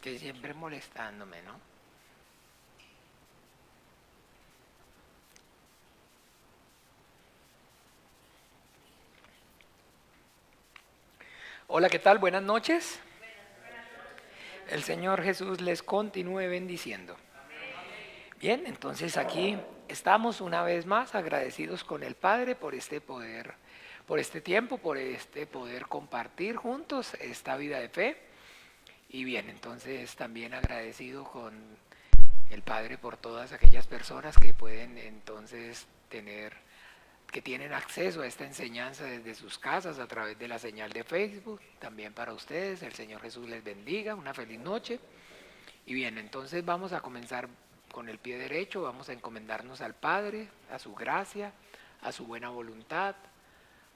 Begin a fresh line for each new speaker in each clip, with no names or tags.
Que siempre molestándome, ¿no? Hola, ¿qué tal? Buenas noches. El Señor Jesús les continúe bendiciendo. Bien, entonces aquí estamos una vez más agradecidos con el Padre por este poder, por este tiempo, por este poder compartir juntos esta vida de fe. Y bien, entonces también agradecido con el Padre por todas aquellas personas que pueden entonces que tienen acceso a esta enseñanza desde sus casas a través de la señal de Facebook. También para ustedes, el Señor Jesús les bendiga, una feliz noche. Y bien, entonces vamos a comenzar con el pie derecho, vamos a encomendarnos al Padre, a su gracia, a su buena voluntad.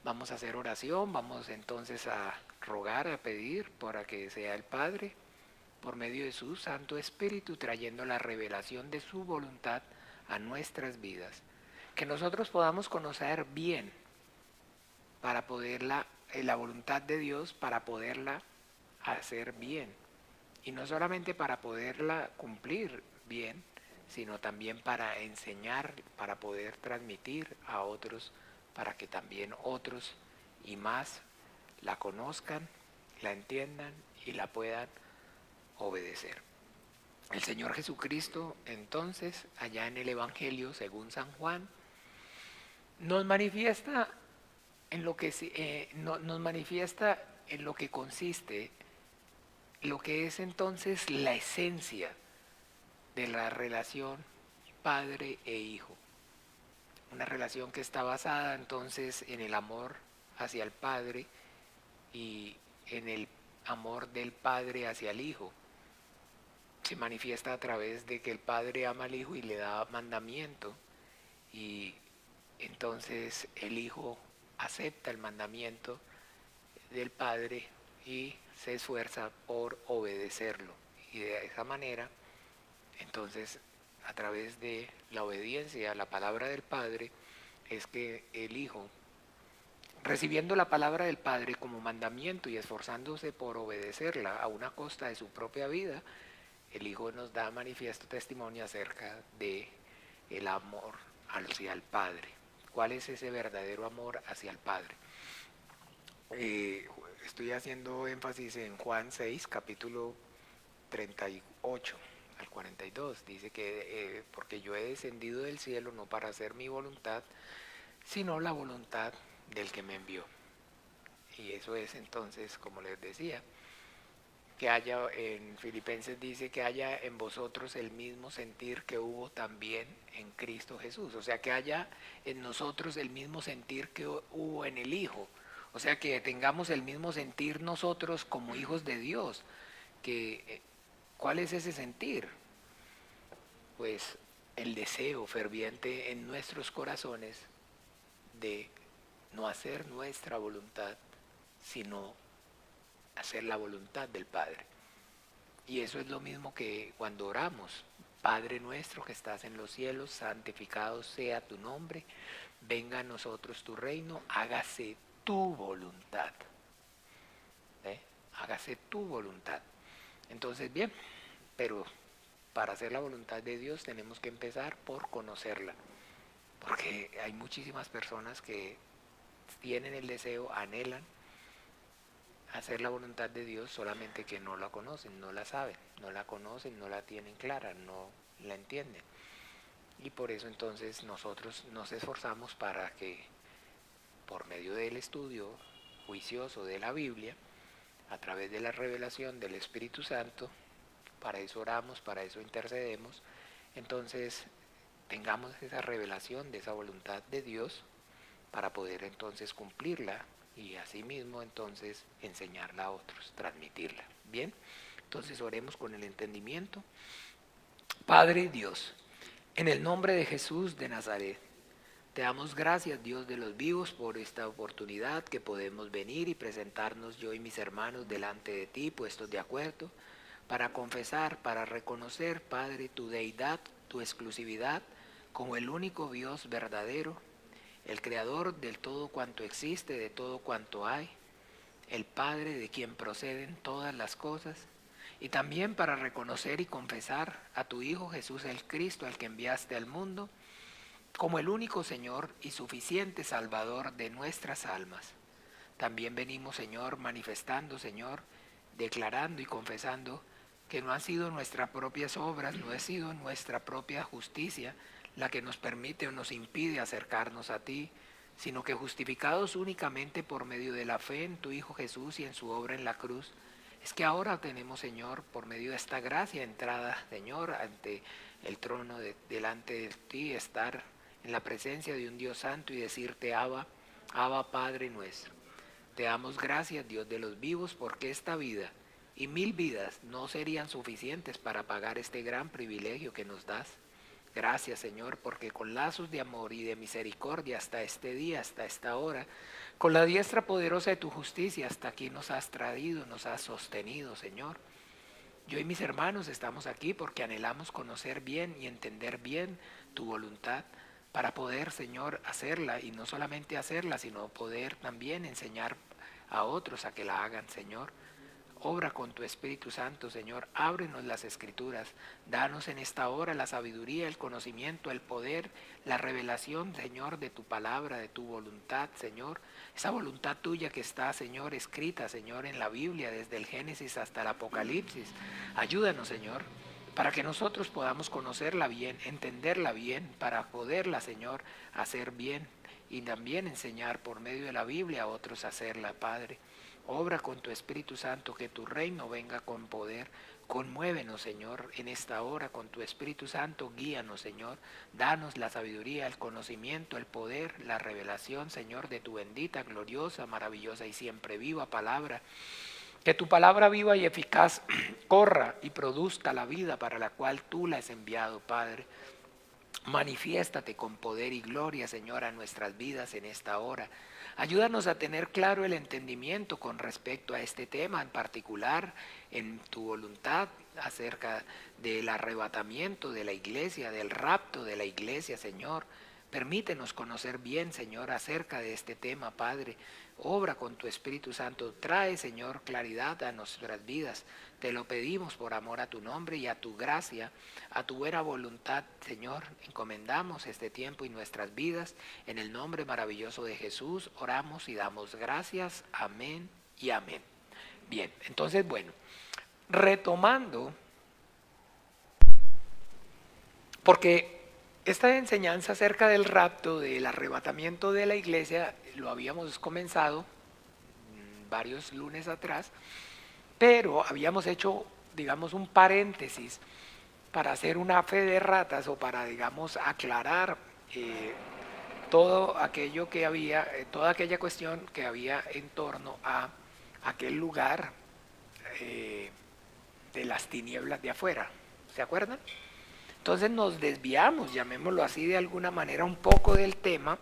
Vamos a hacer oración, vamos entonces a rogar, a pedir para que sea el Padre, por medio de su Santo Espíritu, trayendo la revelación de su voluntad a nuestras vidas. Que nosotros podamos conocer bien para poderla, la voluntad de Dios para poderla hacer bien. Y no solamente para poderla cumplir bien, sino también para enseñar, para poder transmitir a otros, para que también otros y más la conozcan, la entiendan y la puedan obedecer. El Señor Jesucristo, entonces, allá en el Evangelio según San Juan, nos manifiesta en lo que nos manifiesta en lo que consiste lo que es entonces la esencia de la relación padre e hijo. Una relación que está basada entonces en el amor hacia el padre y en el amor del padre hacia el hijo. Se manifiesta a través de que el padre ama al hijo y le da mandamiento, y entonces el hijo acepta el mandamiento del padre y se esfuerza por obedecerlo. Y de esa manera, entonces, a través de la obediencia a la palabra del Padre, es que el Hijo, recibiendo la palabra del Padre como mandamiento y esforzándose por obedecerla a una costa de su propia vida, el Hijo nos da manifiesto testimonio acerca de el amor hacia el Padre. ¿Cuál es ese verdadero amor hacia el Padre? Eh, Estoy haciendo énfasis en Juan 6, capítulo 38 al 42. Dice que porque yo he descendido del cielo no para hacer mi voluntad, sino la voluntad del que me envió. Y eso es entonces, como les decía, que haya en Filipenses dice que haya en vosotros el mismo sentir que hubo también en Cristo Jesús. O sea, que haya en nosotros el mismo sentir que hubo en el Hijo. O sea, que tengamos el mismo sentir nosotros como hijos de Dios. Que, ¿cuál es ese sentir? Pues el deseo ferviente en nuestros corazones de no hacer nuestra voluntad, sino hacer la voluntad del Padre. Y eso es lo mismo que cuando oramos: Padre nuestro que estás en los cielos, santificado sea tu nombre, venga a nosotros tu reino, hágase tu voluntad. ¿Eh? Hágase tu voluntad. Entonces, bien, pero para hacer la voluntad de Dios tenemos que empezar por conocerla. Porque hay muchísimas personas que tienen el deseo, anhelan hacer la voluntad de Dios, solamente que no la conocen, no la saben, no la conocen, no la tienen clara, no la entienden. Y por eso entonces nosotros nos esforzamos para que por medio del estudio juicioso de la Biblia, a través de la revelación del Espíritu Santo, para eso oramos, para eso intercedemos, entonces tengamos esa revelación de esa voluntad de Dios para poder entonces cumplirla y asimismo entonces enseñarla a otros, transmitirla. Bien, entonces oremos con el entendimiento. Padre Dios, en el nombre de Jesús de Nazaret, te damos gracias, Dios de los vivos, por esta oportunidad que podemos venir y presentarnos yo y mis hermanos delante de ti, puestos de acuerdo, para confesar, para reconocer, Padre, tu deidad, tu exclusividad, como el único Dios verdadero, el creador del todo cuanto existe, de todo cuanto hay, el Padre de quien proceden todas las cosas, y también para reconocer y confesar a tu Hijo Jesús el Cristo, al que enviaste al mundo, como el único Señor y suficiente Salvador de nuestras almas. También venimos, Señor, manifestando, Señor, declarando y confesando que no han sido nuestras propias obras, no ha sido nuestra propia justicia la que nos permite o nos impide acercarnos a ti, sino que justificados únicamente por medio de la fe en tu Hijo Jesús y en su obra en la cruz, es que ahora tenemos, Señor, por medio de esta gracia, entrada, Señor, ante el trono, delante de ti, estar en la presencia de un Dios santo y decirte, Abba, Abba Padre nuestro. Te damos gracias, Dios de los vivos, porque esta vida y 1000 vidas no serían suficientes para pagar este gran privilegio que nos das. Gracias, Señor, porque con lazos de amor y de misericordia hasta este día, hasta esta hora, con la diestra poderosa de tu justicia, hasta aquí nos has traído, nos has sostenido, Señor. Yo y mis hermanos estamos aquí porque anhelamos conocer bien y entender bien tu voluntad para poder, Señor, hacerla, y no solamente hacerla, sino poder también enseñar a otros a que la hagan, Señor. Obra con tu Espíritu Santo, Señor, ábrenos las Escrituras, danos en esta hora la sabiduría, el conocimiento, el poder, la revelación, Señor, de tu palabra, de tu voluntad, Señor, esa voluntad tuya que está, Señor, escrita, Señor, en la Biblia, desde el Génesis hasta el Apocalipsis. Ayúdanos, Señor, para que nosotros podamos conocerla bien, entenderla bien, para poderla, Señor, hacer bien y también enseñar por medio de la Biblia a otros a hacerla, Padre. Obra con tu Espíritu Santo, que tu reino venga con poder. Conmuévenos, Señor, en esta hora con tu Espíritu Santo. Guíanos, Señor. Danos la sabiduría, el conocimiento, el poder, la revelación, Señor, de tu bendita, gloriosa, maravillosa y siempre viva palabra. Que tu palabra viva y eficaz corra y produzca la vida para la cual tú la has enviado, Padre. Manifiéstate con poder y gloria, Señor, a nuestras vidas en esta hora. Ayúdanos a tener claro el entendimiento con respecto a este tema en particular, en tu voluntad acerca del arrebatamiento de la iglesia, del rapto de la iglesia, Señor. Permítenos conocer bien, Señor, acerca de este tema, Padre. Obra con tu Espíritu Santo. Trae, Señor, claridad a nuestras vidas. Te lo pedimos por amor a tu nombre y a tu gracia, a tu buena voluntad, Señor. Encomendamos este tiempo y nuestras vidas. En el nombre maravilloso de Jesús oramos y damos gracias. Amén y amén. Bien, entonces, bueno, retomando, porque esta enseñanza acerca del rapto, del arrebatamiento de la iglesia, lo habíamos comenzado varios lunes atrás, pero habíamos hecho, digamos, un paréntesis para hacer una fe de ratas o para, digamos, aclarar todo aquello que había, toda aquella cuestión que había en torno a aquel lugar de las tinieblas de afuera. ¿Se acuerdan? Entonces nos desviamos, llamémoslo así de alguna manera, un poco del tema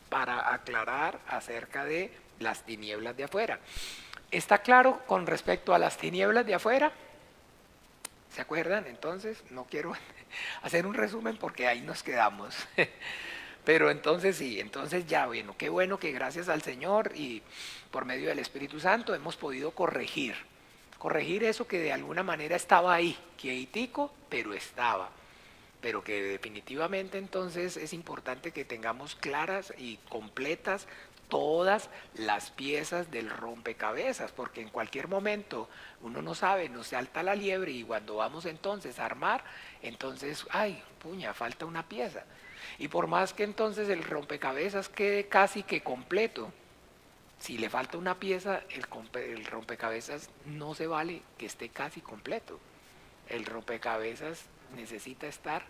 para aclarar acerca de las tinieblas de afuera. ¿Está claro con respecto a las tinieblas de afuera? ¿Se acuerdan? Entonces, no quiero hacer un resumen porque ahí nos quedamos. Pero entonces sí, entonces ya, bueno que gracias al Señor y por medio del Espíritu Santo hemos podido corregir eso que de alguna manera estaba ahí, quietico, pero estaba. Pero que definitivamente entonces es importante que tengamos claras y completas todas las piezas del rompecabezas, porque en cualquier momento uno no sabe, nos salta la liebre y cuando vamos entonces a armar, entonces, ay, puña, falta una pieza. Y por más que entonces el rompecabezas quede casi que completo, si le falta una pieza, el rompecabezas no se vale que esté casi completo. El rompecabezas necesita estar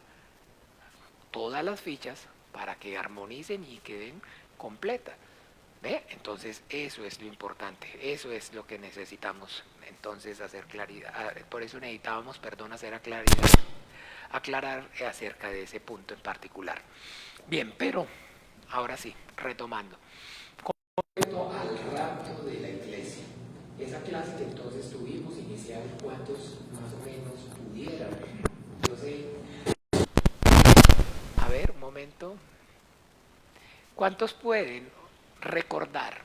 todas las fichas para que armonicen y queden completas. ¿Ve? Entonces eso es lo importante, eso es lo que necesitamos entonces hacer claridad. Por eso necesitábamos, hacer aclarar acerca de ese punto en particular. Bien, pero ahora sí, retomando. Con respecto al rapto de la iglesia, esa clase que entonces tuvimos inicial, ¿cuántos más o menos pudieran? Yo sé. A ver, un momento. ¿Cuántos pueden recordar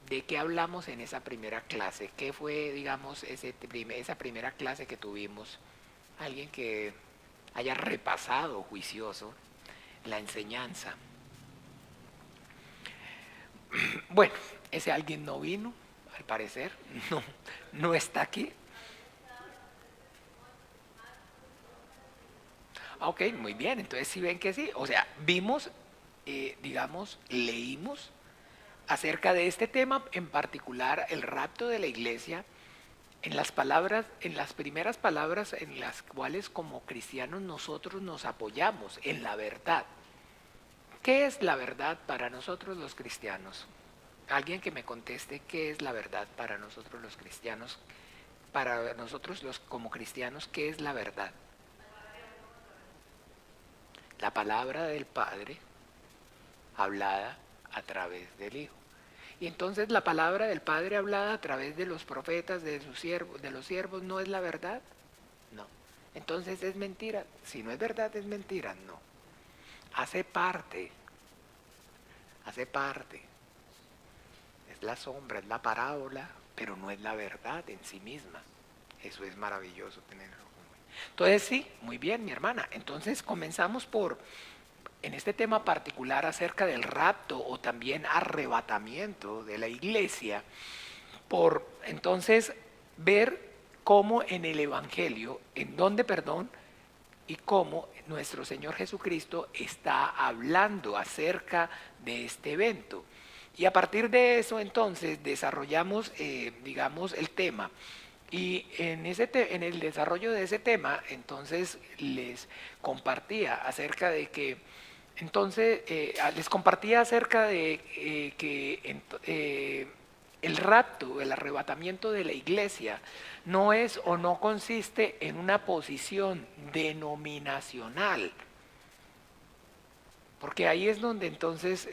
¿De qué hablamos en esa primera clase? ¿Qué fue, digamos, esa primera clase que tuvimos? Alguien que haya repasado juicioso la enseñanza. Bueno, ese alguien no vino, al parecer, no está aquí. Ok, muy bien, entonces sí ven que sí. O sea, vimos, digamos, leímos acerca de este tema, en particular el rapto de la iglesia, en las palabras, en las primeras palabras en las cuales como cristianos nosotros nos apoyamos en la verdad. ¿Qué es la verdad para nosotros los cristianos? Alguien que me conteste qué es la verdad para nosotros los cristianos, para nosotros los como cristianos, ¿qué es la verdad? La palabra del Padre hablada a través del Hijo. Y entonces la palabra del Padre hablada a través de los profetas, de sus siervos, de los siervos, ¿no es la verdad? No. Entonces es mentira. Si no es verdad, es mentira. No. Hace parte. Hace parte. Es la sombra, es la parábola, pero no es la verdad en sí misma. Eso es maravilloso tenerlo. Entonces sí, muy bien, mi hermana. Entonces comenzamos por, en este tema particular acerca del rapto o también arrebatamiento de la iglesia, por entonces ver cómo en el Evangelio, en donde, perdón, y cómo nuestro Señor Jesucristo está hablando acerca de este evento. Y a partir de eso entonces desarrollamos, digamos, el tema. Y en el desarrollo de ese tema, entonces les compartía acerca de que, entonces, les compartía acerca de que el rapto, el arrebatamiento de la iglesia, no es o no consiste en una posición denominacional, porque ahí es donde entonces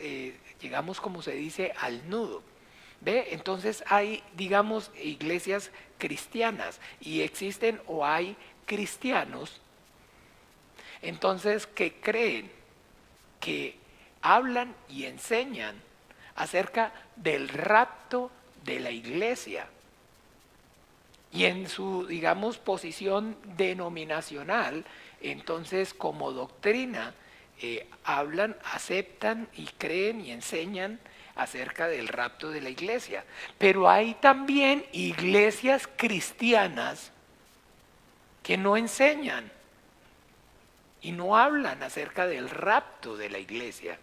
llegamos, como se dice, al nudo. ¿Ve? Entonces hay, digamos, iglesias cristianas y existen o hay cristianos, entonces, que creen, que hablan y enseñan acerca del rapto de la iglesia. Y en su, digamos, posición denominacional, entonces como doctrina, hablan, aceptan y creen y enseñan acerca del rapto de la iglesia. Pero hay también iglesias cristianas que no enseñan y no hablan acerca del rapto de la iglesia,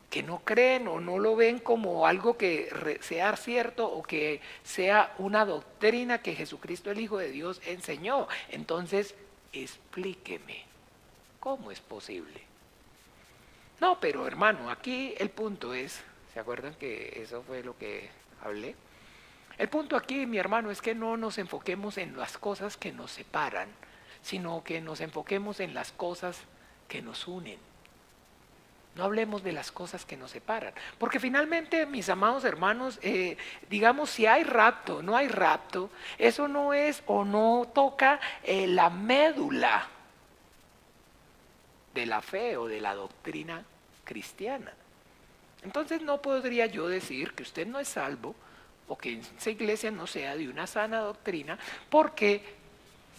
que no creen o no lo ven como algo que sea cierto o que sea una doctrina que Jesucristo el Hijo de Dios enseñó. Entonces, explíqueme, ¿cómo es posible? No, pero hermano, aquí el punto es, ¿se acuerdan que eso fue lo que hablé? El punto aquí, mi hermano, es que no nos enfoquemos en las cosas que nos separan, sino que nos enfoquemos en las cosas que nos unen. No hablemos de las cosas que nos separan. Porque finalmente, mis amados hermanos, digamos, si hay rapto, no hay rapto, eso no es o no toca la médula de la fe o de la doctrina cristiana. Entonces no podría yo decir que usted no es salvo o que esa iglesia no sea de una sana doctrina porque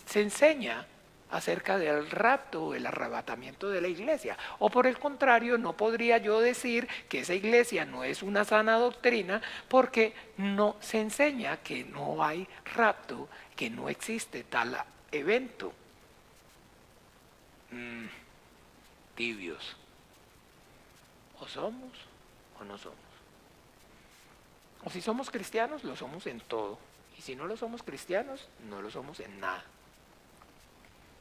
se enseña acerca del rapto o el arrebatamiento de la iglesia. O por el contrario, no podría yo decir que esa iglesia no es una sana doctrina porque no se enseña que no hay rapto, que no existe tal evento. Tibios. O somos o no somos. O si somos cristianos, lo somos en todo. Y si no lo somos cristianos, no lo somos en nada.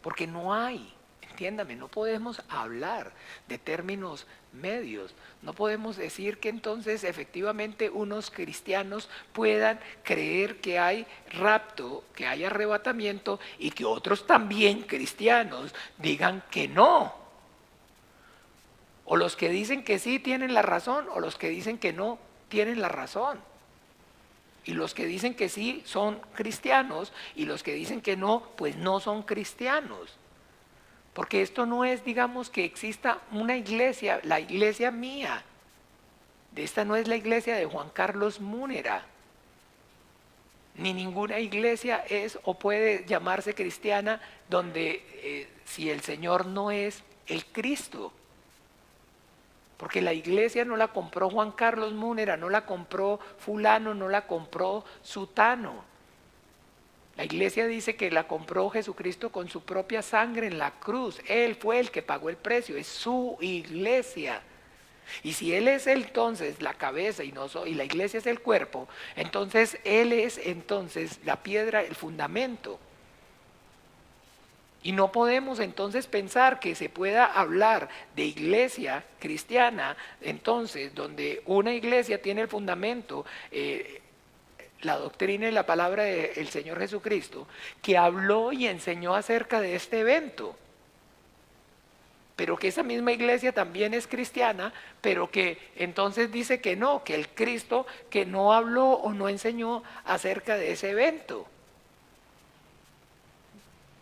Porque no hay, entiéndame, no podemos hablar de términos medios. No podemos decir que entonces efectivamente unos cristianos puedan creer que hay rapto, que hay arrebatamiento y que otros también cristianos digan que no. O los que dicen que sí tienen la razón o los que dicen que no tienen la razón. Y los que dicen que sí son cristianos y los que dicen que no, pues no son cristianos. Porque esto no es, digamos, que exista una iglesia, la iglesia mía. Esta no es la iglesia de Juan Carlos Múnera, ni ninguna iglesia es o puede llamarse cristiana donde si el Señor no es el Cristo. Porque la iglesia no la compró Juan Carlos Múnera, no la compró fulano, no la compró sutano. La iglesia dice que la compró Jesucristo con su propia sangre en la cruz. Él fue el que pagó el precio, es su iglesia. Y si Él es entonces la cabeza y la iglesia es el cuerpo, entonces Él es entonces la piedra, el fundamento. Y no podemos entonces pensar que se pueda hablar de iglesia cristiana, entonces donde una iglesia tiene el fundamento, la doctrina y la palabra del Señor Jesucristo, que habló y enseñó acerca de este evento. Pero que esa misma iglesia también es cristiana, pero que entonces dice que no, que el Cristo que no habló o no enseñó acerca de ese evento.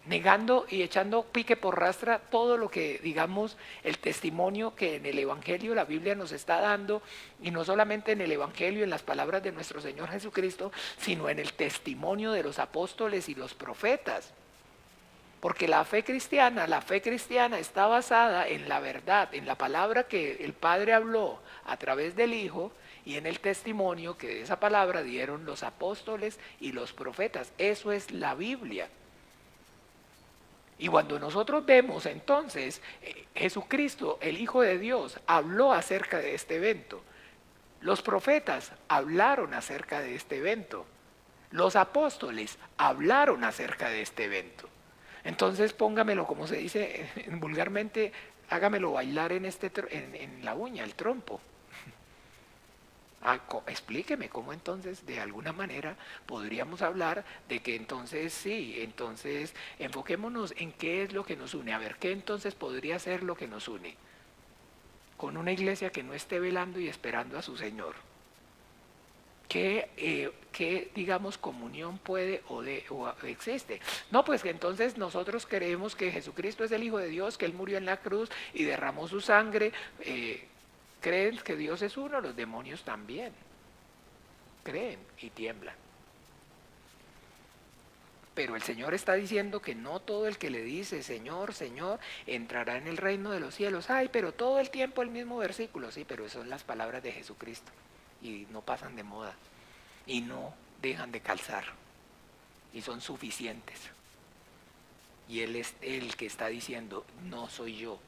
Negando y echando pique por rastra todo lo que, digamos, el testimonio que en el Evangelio la Biblia nos está dando, y no solamente en el Evangelio, en las palabras de nuestro Señor Jesucristo, sino en el testimonio de los apóstoles y los profetas. Porque la fe cristiana está basada en la verdad, en la palabra que el Padre habló a través del Hijo y en el testimonio que de esa palabra dieron los apóstoles y los profetas. Eso es la Biblia. Y cuando nosotros vemos entonces, Jesucristo, el Hijo de Dios, habló acerca de este evento. Los profetas hablaron acerca de este evento. Los apóstoles hablaron acerca de este evento. Entonces póngamelo, como se dice vulgarmente, hágamelo bailar en la uña, el trompo. Explíqueme cómo entonces de alguna manera podríamos hablar de que entonces sí, entonces enfoquémonos en qué es lo que nos une. A ver, ¿qué entonces podría ser lo que nos une? Con una iglesia que no esté velando y esperando a su Señor. ¿Qué digamos, comunión puede o existe? No, pues que entonces nosotros creemos que Jesucristo es el Hijo de Dios, que Él murió en la cruz y derramó su sangre. Creen que Dios es uno, los demonios también. Creen y tiemblan. Pero el Señor está diciendo que no todo el que le dice Señor, Señor, entrará en el reino de los cielos. Ay, pero todo el tiempo el mismo versículo. Sí, pero son las palabras de Jesucristo y no pasan de moda y no dejan de calzar y son suficientes. Y Él es el que está diciendo, no soy yo,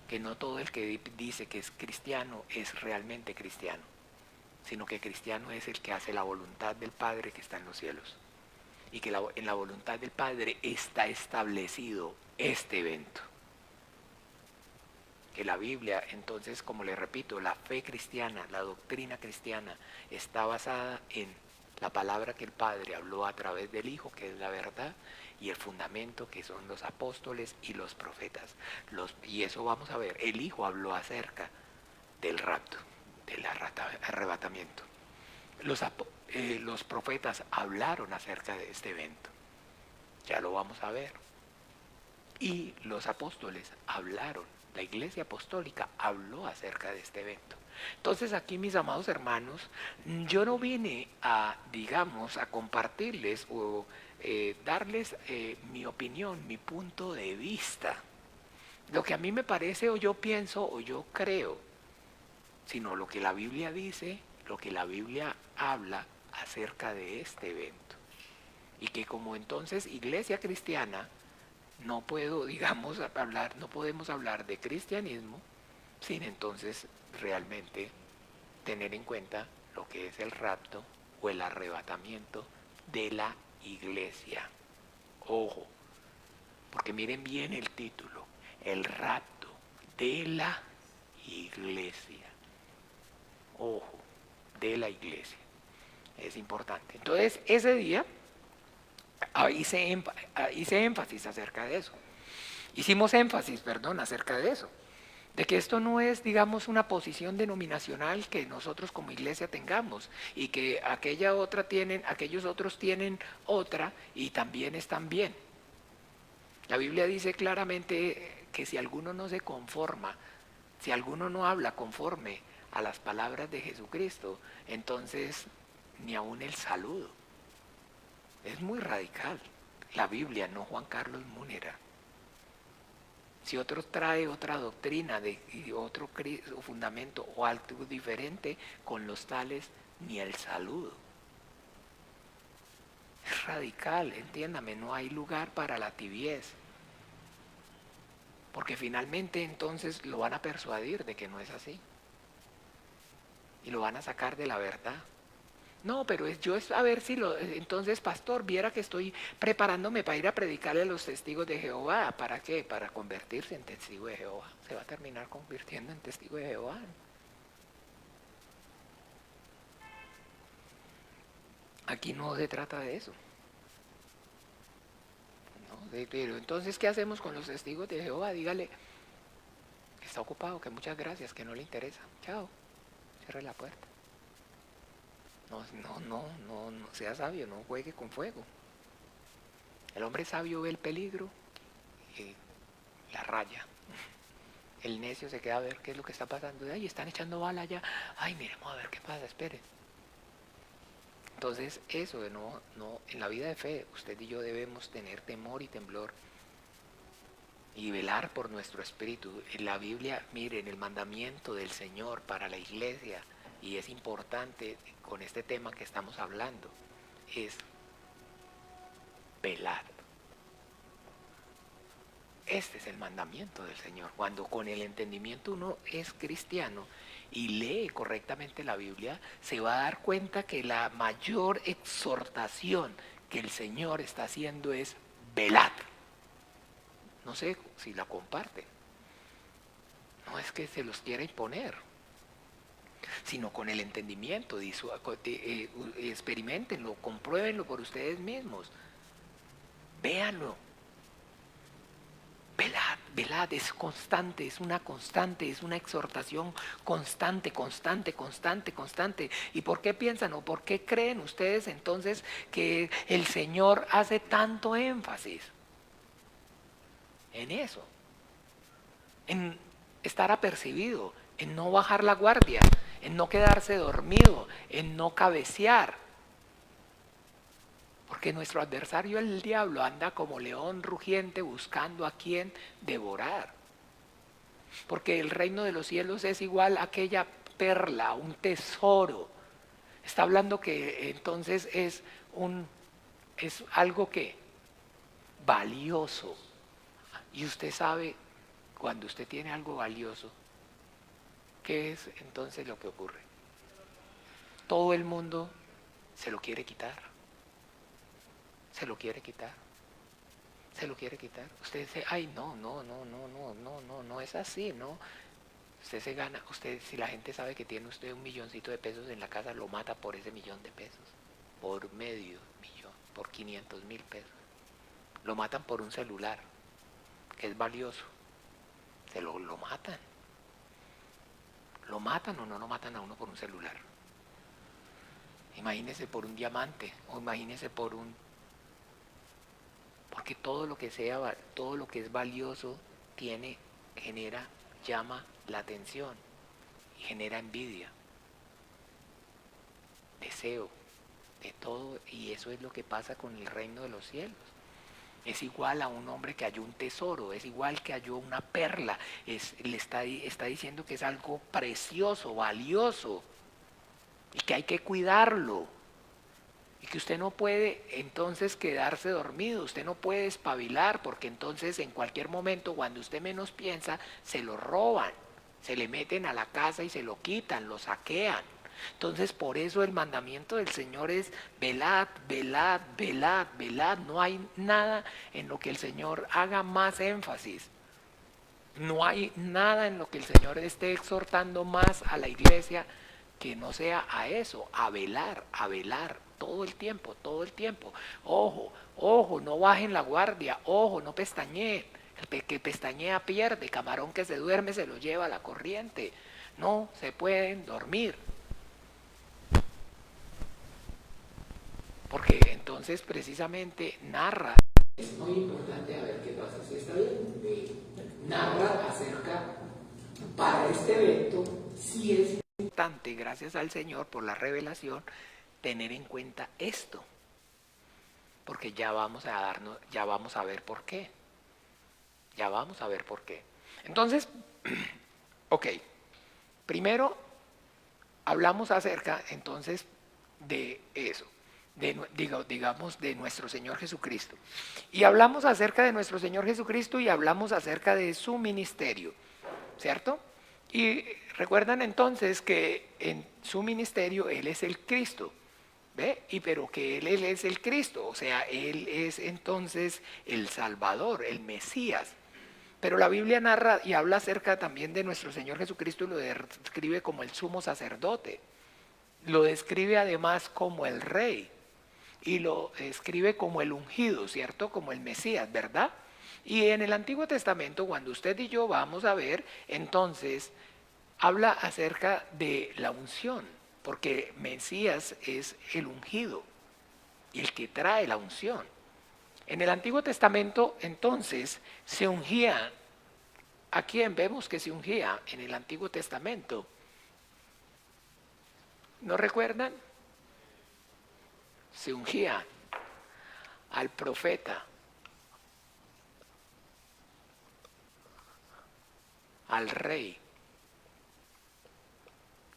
que no todo el que dice que es cristiano es realmente cristiano, sino que cristiano es el que hace la voluntad del Padre que está en los cielos. Y que en la voluntad del Padre está establecido este evento. Que la Biblia, entonces, como le repito, la fe cristiana, la doctrina cristiana, está basada en la palabra que el Padre habló a través del Hijo, que es la verdad, y el fundamento, que son los apóstoles y los profetas. Y eso vamos a ver, el Hijo habló acerca del rapto, del arrebatamiento. Los profetas hablaron acerca de este evento, ya lo vamos a ver. Y los apóstoles hablaron, la iglesia apostólica habló acerca de este evento. Entonces aquí, mis amados hermanos, yo no vine a, digamos, a compartirles o darles mi opinión, mi punto de vista, lo que a mí me parece o yo pienso o yo creo, sino lo que la Biblia dice, lo que la Biblia habla acerca de este evento. Y que como entonces iglesia cristiana, no podemos hablar de cristianismo sin entonces realmente tener en cuenta lo que es el rapto o el arrebatamiento de la iglesia. Ojo, porque miren bien el título, el rapto de la iglesia. Ojo, de la iglesia. Es importante. Entonces, ese día hice énfasis acerca de eso. Acerca de eso. De que esto no es, digamos, una posición denominacional que nosotros como iglesia tengamos y que aquellos otros tienen otra y también están bien. La Biblia dice claramente que si alguno no se conforma, si alguno no habla conforme a las palabras de Jesucristo, entonces ni aún el saludo. Es muy radical. La Biblia, no Juan Carlos Múnera. Si otro trae otra doctrina y otro fundamento o algo diferente, con los tales ni el saludo. Es radical, entiéndame, no hay lugar para la tibieza. Porque finalmente entonces lo van a persuadir de que no es así. Y lo van a sacar de la verdad. No, pero es a ver si entonces, pastor, viera que estoy preparándome para ir a predicarle a los testigos de Jehová. ¿Para qué? Para convertirse en testigo de Jehová. Se va a terminar convirtiendo en testigo de Jehová. Aquí no se trata de eso. ¿No? Pero entonces, ¿qué hacemos con los testigos de Jehová? Dígale que está ocupado, que muchas gracias, que no le interesa. Chao, cierre la puerta. No sea sabio, no juegue con fuego. El hombre sabio ve el peligro y la raya. El necio se queda a ver qué es lo que está pasando. Ay, están echando bala allá. Ay, miremos a ver qué pasa, espere. Entonces, eso de no, en la vida de fe, usted y yo debemos tener temor y temblor y velar por nuestro espíritu. En la Biblia, miren, el mandamiento del Señor para la iglesia, y es importante con este tema que estamos hablando, es velar. Este es el mandamiento del Señor. Cuando con el entendimiento uno es cristiano y lee correctamente la Biblia, se va a dar cuenta que la mayor exhortación que el Señor está haciendo es velad. No sé si la comparten. No es que se los quiera imponer, sino con el entendimiento. Experimentenlo, compruébenlo por ustedes mismos. Véanlo. Velad, velad, es constante, es una constante, es una exhortación constante. ¿Y por qué piensan o por qué creen ustedes entonces que el Señor hace tanto énfasis en eso? En estar apercibido, en no bajar la guardia, en no quedarse dormido, en no cabecear. Porque nuestro adversario, el diablo, anda como león rugiente buscando a quien devorar. Porque el reino de los cielos es igual a aquella perla, un tesoro. Está hablando que entonces es algo que valioso. Y usted sabe, cuando usted tiene algo valioso, ¿qué es entonces lo que ocurre? Todo el mundo se lo quiere quitar. Se lo quiere quitar. Usted dice, ay, no es así, ¿no? Usted se gana, si la gente sabe que tiene usted un milloncito de pesos en la casa, lo mata por ese millón de pesos. Por medio millón, por 500,000 pesos. Lo matan por un celular, que es valioso. Lo matan. ¿Lo matan o no lo matan a uno por un celular? Imagínese por un diamante, o imagínese porque todo lo que es valioso llama la atención y genera envidia, deseo, de todo, y eso es lo que pasa con el reino de los cielos. Es igual a un hombre que halló un tesoro, es igual que halló una perla, le está diciendo que es algo precioso, valioso, y que hay que cuidarlo. Y que usted no puede entonces quedarse dormido, usted no puede espabilar, porque entonces en cualquier momento, cuando usted menos piensa, se lo roban, se le meten a la casa y se lo quitan, lo saquean. Entonces por eso el mandamiento del Señor es velad, velad, velad, velad. No hay nada en lo que el Señor haga más énfasis. No hay nada en lo que el Señor esté exhortando más a la iglesia que no sea a eso, a velar, todo el tiempo. Ojo, no bajen la guardia, ojo, no pestañeen. El que pestañea pierde, camarón que se duerme se lo lleva a la corriente. No se pueden dormir. Porque entonces precisamente narra. Es muy importante a ver qué pasa, si está bien. Narra acerca, para este evento, si es importante, gracias al Señor por la revelación, tener en cuenta esto. Porque ya vamos a ver por qué. Ya vamos a ver por qué. Entonces, ok, primero hablamos acerca entonces de eso, digamos de nuestro Señor Jesucristo. Y hablamos acerca de nuestro Señor Jesucristo y hablamos acerca de su ministerio, ¿cierto? Y recuerdan entonces que en su ministerio Él es el Cristo, ¿ve? Pero que él es el Cristo, o sea, Él es entonces el Salvador, el Mesías. Pero la Biblia narra y habla acerca también de nuestro Señor Jesucristo y lo describe como el sumo sacerdote. Lo describe además como el Rey y lo describe como el ungido, ¿cierto? Como el Mesías, ¿verdad? Y en el Antiguo Testamento, cuando usted y yo vamos a ver, entonces habla acerca de la unción, porque Mesías es el ungido y el que trae la unción. En el Antiguo Testamento, entonces, se ungía. ¿A quién vemos que se ungía en el Antiguo Testamento? ¿No recuerdan? Se ungía al profeta, al rey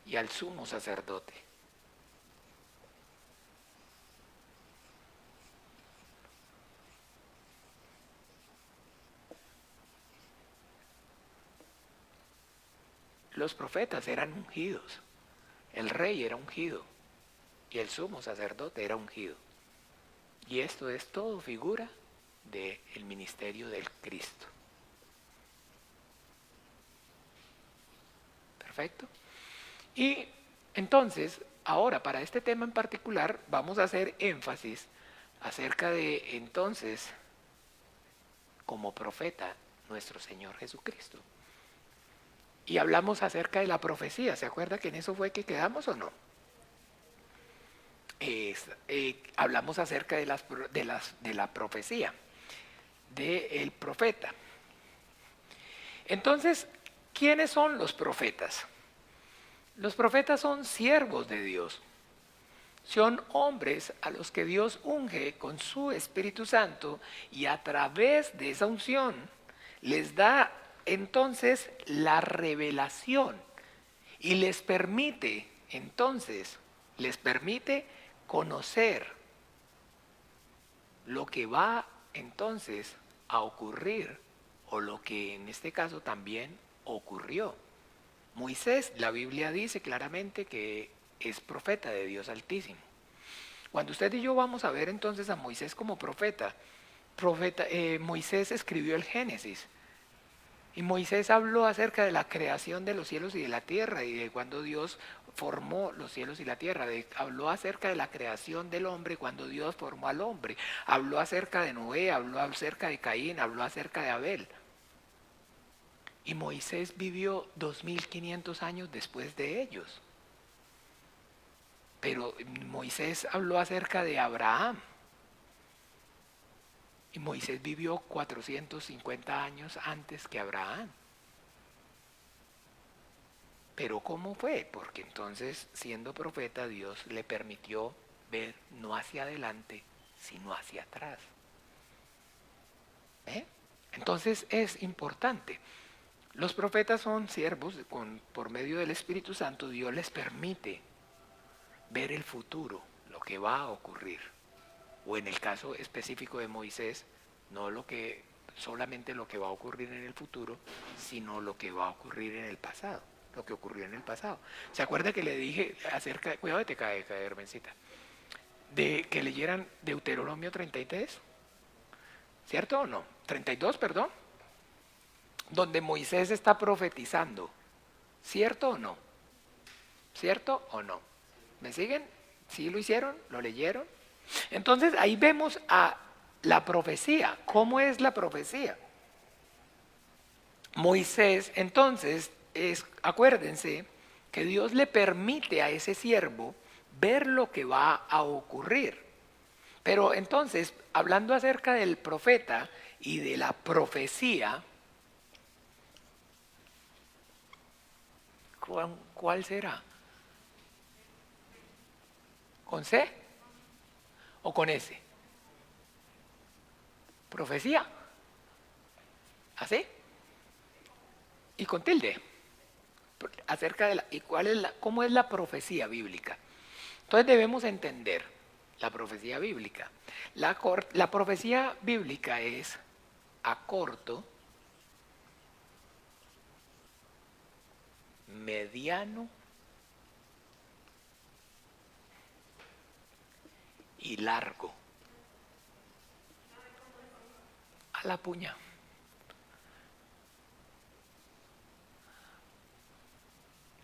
y al sumo sacerdote. Los profetas eran ungidos, el rey era ungido y el sumo sacerdote era ungido. Y esto es todo figura del ministerio del Cristo. Perfecto. Y entonces, ahora para este tema en particular, vamos a hacer énfasis acerca de entonces, como profeta, nuestro Señor Jesucristo. Y hablamos acerca de la profecía. ¿Se acuerda que en eso fue que quedamos o no? Hablamos acerca de la profecía, del profeta. Entonces, ¿quiénes son los profetas? Los profetas son siervos de Dios. Son hombres a los que Dios unge con su Espíritu Santo y a través de esa unción les da entonces la revelación y les permite conocer lo que va entonces a ocurrir o lo que en este caso también ocurrió. Moisés, la Biblia dice claramente que es profeta de Dios Altísimo. Cuando usted y yo vamos a ver entonces a Moisés como profeta, Moisés escribió el Génesis. Y Moisés habló acerca de la creación de los cielos y de la tierra y de cuando Dios formó los cielos y la tierra. Habló acerca de la creación del hombre cuando Dios formó al hombre. Habló acerca de Noé, habló acerca de Caín, habló acerca de Abel. Y Moisés vivió 2500 años después de ellos. Pero Moisés habló acerca de Abraham. Y Moisés vivió 450 años antes que Abraham. Pero ¿cómo fue? Porque entonces, siendo profeta, Dios le permitió ver no hacia adelante, sino hacia atrás. Entonces es importante. Los profetas son siervos, por medio del Espíritu Santo, Dios les permite ver el futuro, lo que va a ocurrir. O en el caso específico de Moisés, no solamente lo que va a ocurrir en el futuro, sino lo que va a ocurrir en el pasado, lo que ocurrió en el pasado. ¿Se acuerda que le dije acerca, cuidado te cae, Hermencita, de que leyeran Deuteronomio 33? ¿Cierto o no? 32, perdón. Donde Moisés está profetizando. ¿Cierto o no? ¿Cierto o no? ¿Me siguen? ¿Sí lo hicieron? ¿Lo leyeron? Entonces ahí vemos a la profecía. ¿Cómo es la profecía? Moisés, entonces, acuérdense que Dios le permite a ese siervo ver lo que va a ocurrir. Pero entonces, hablando acerca del profeta y de la profecía, ¿cuál será? ¿Con C o con S? Profecía. ¿Así? Y con tilde. Acerca de ¿y cómo es la profecía bíblica? Entonces debemos entender la profecía bíblica. La profecía bíblica es a corto, mediano y largo. A la puña.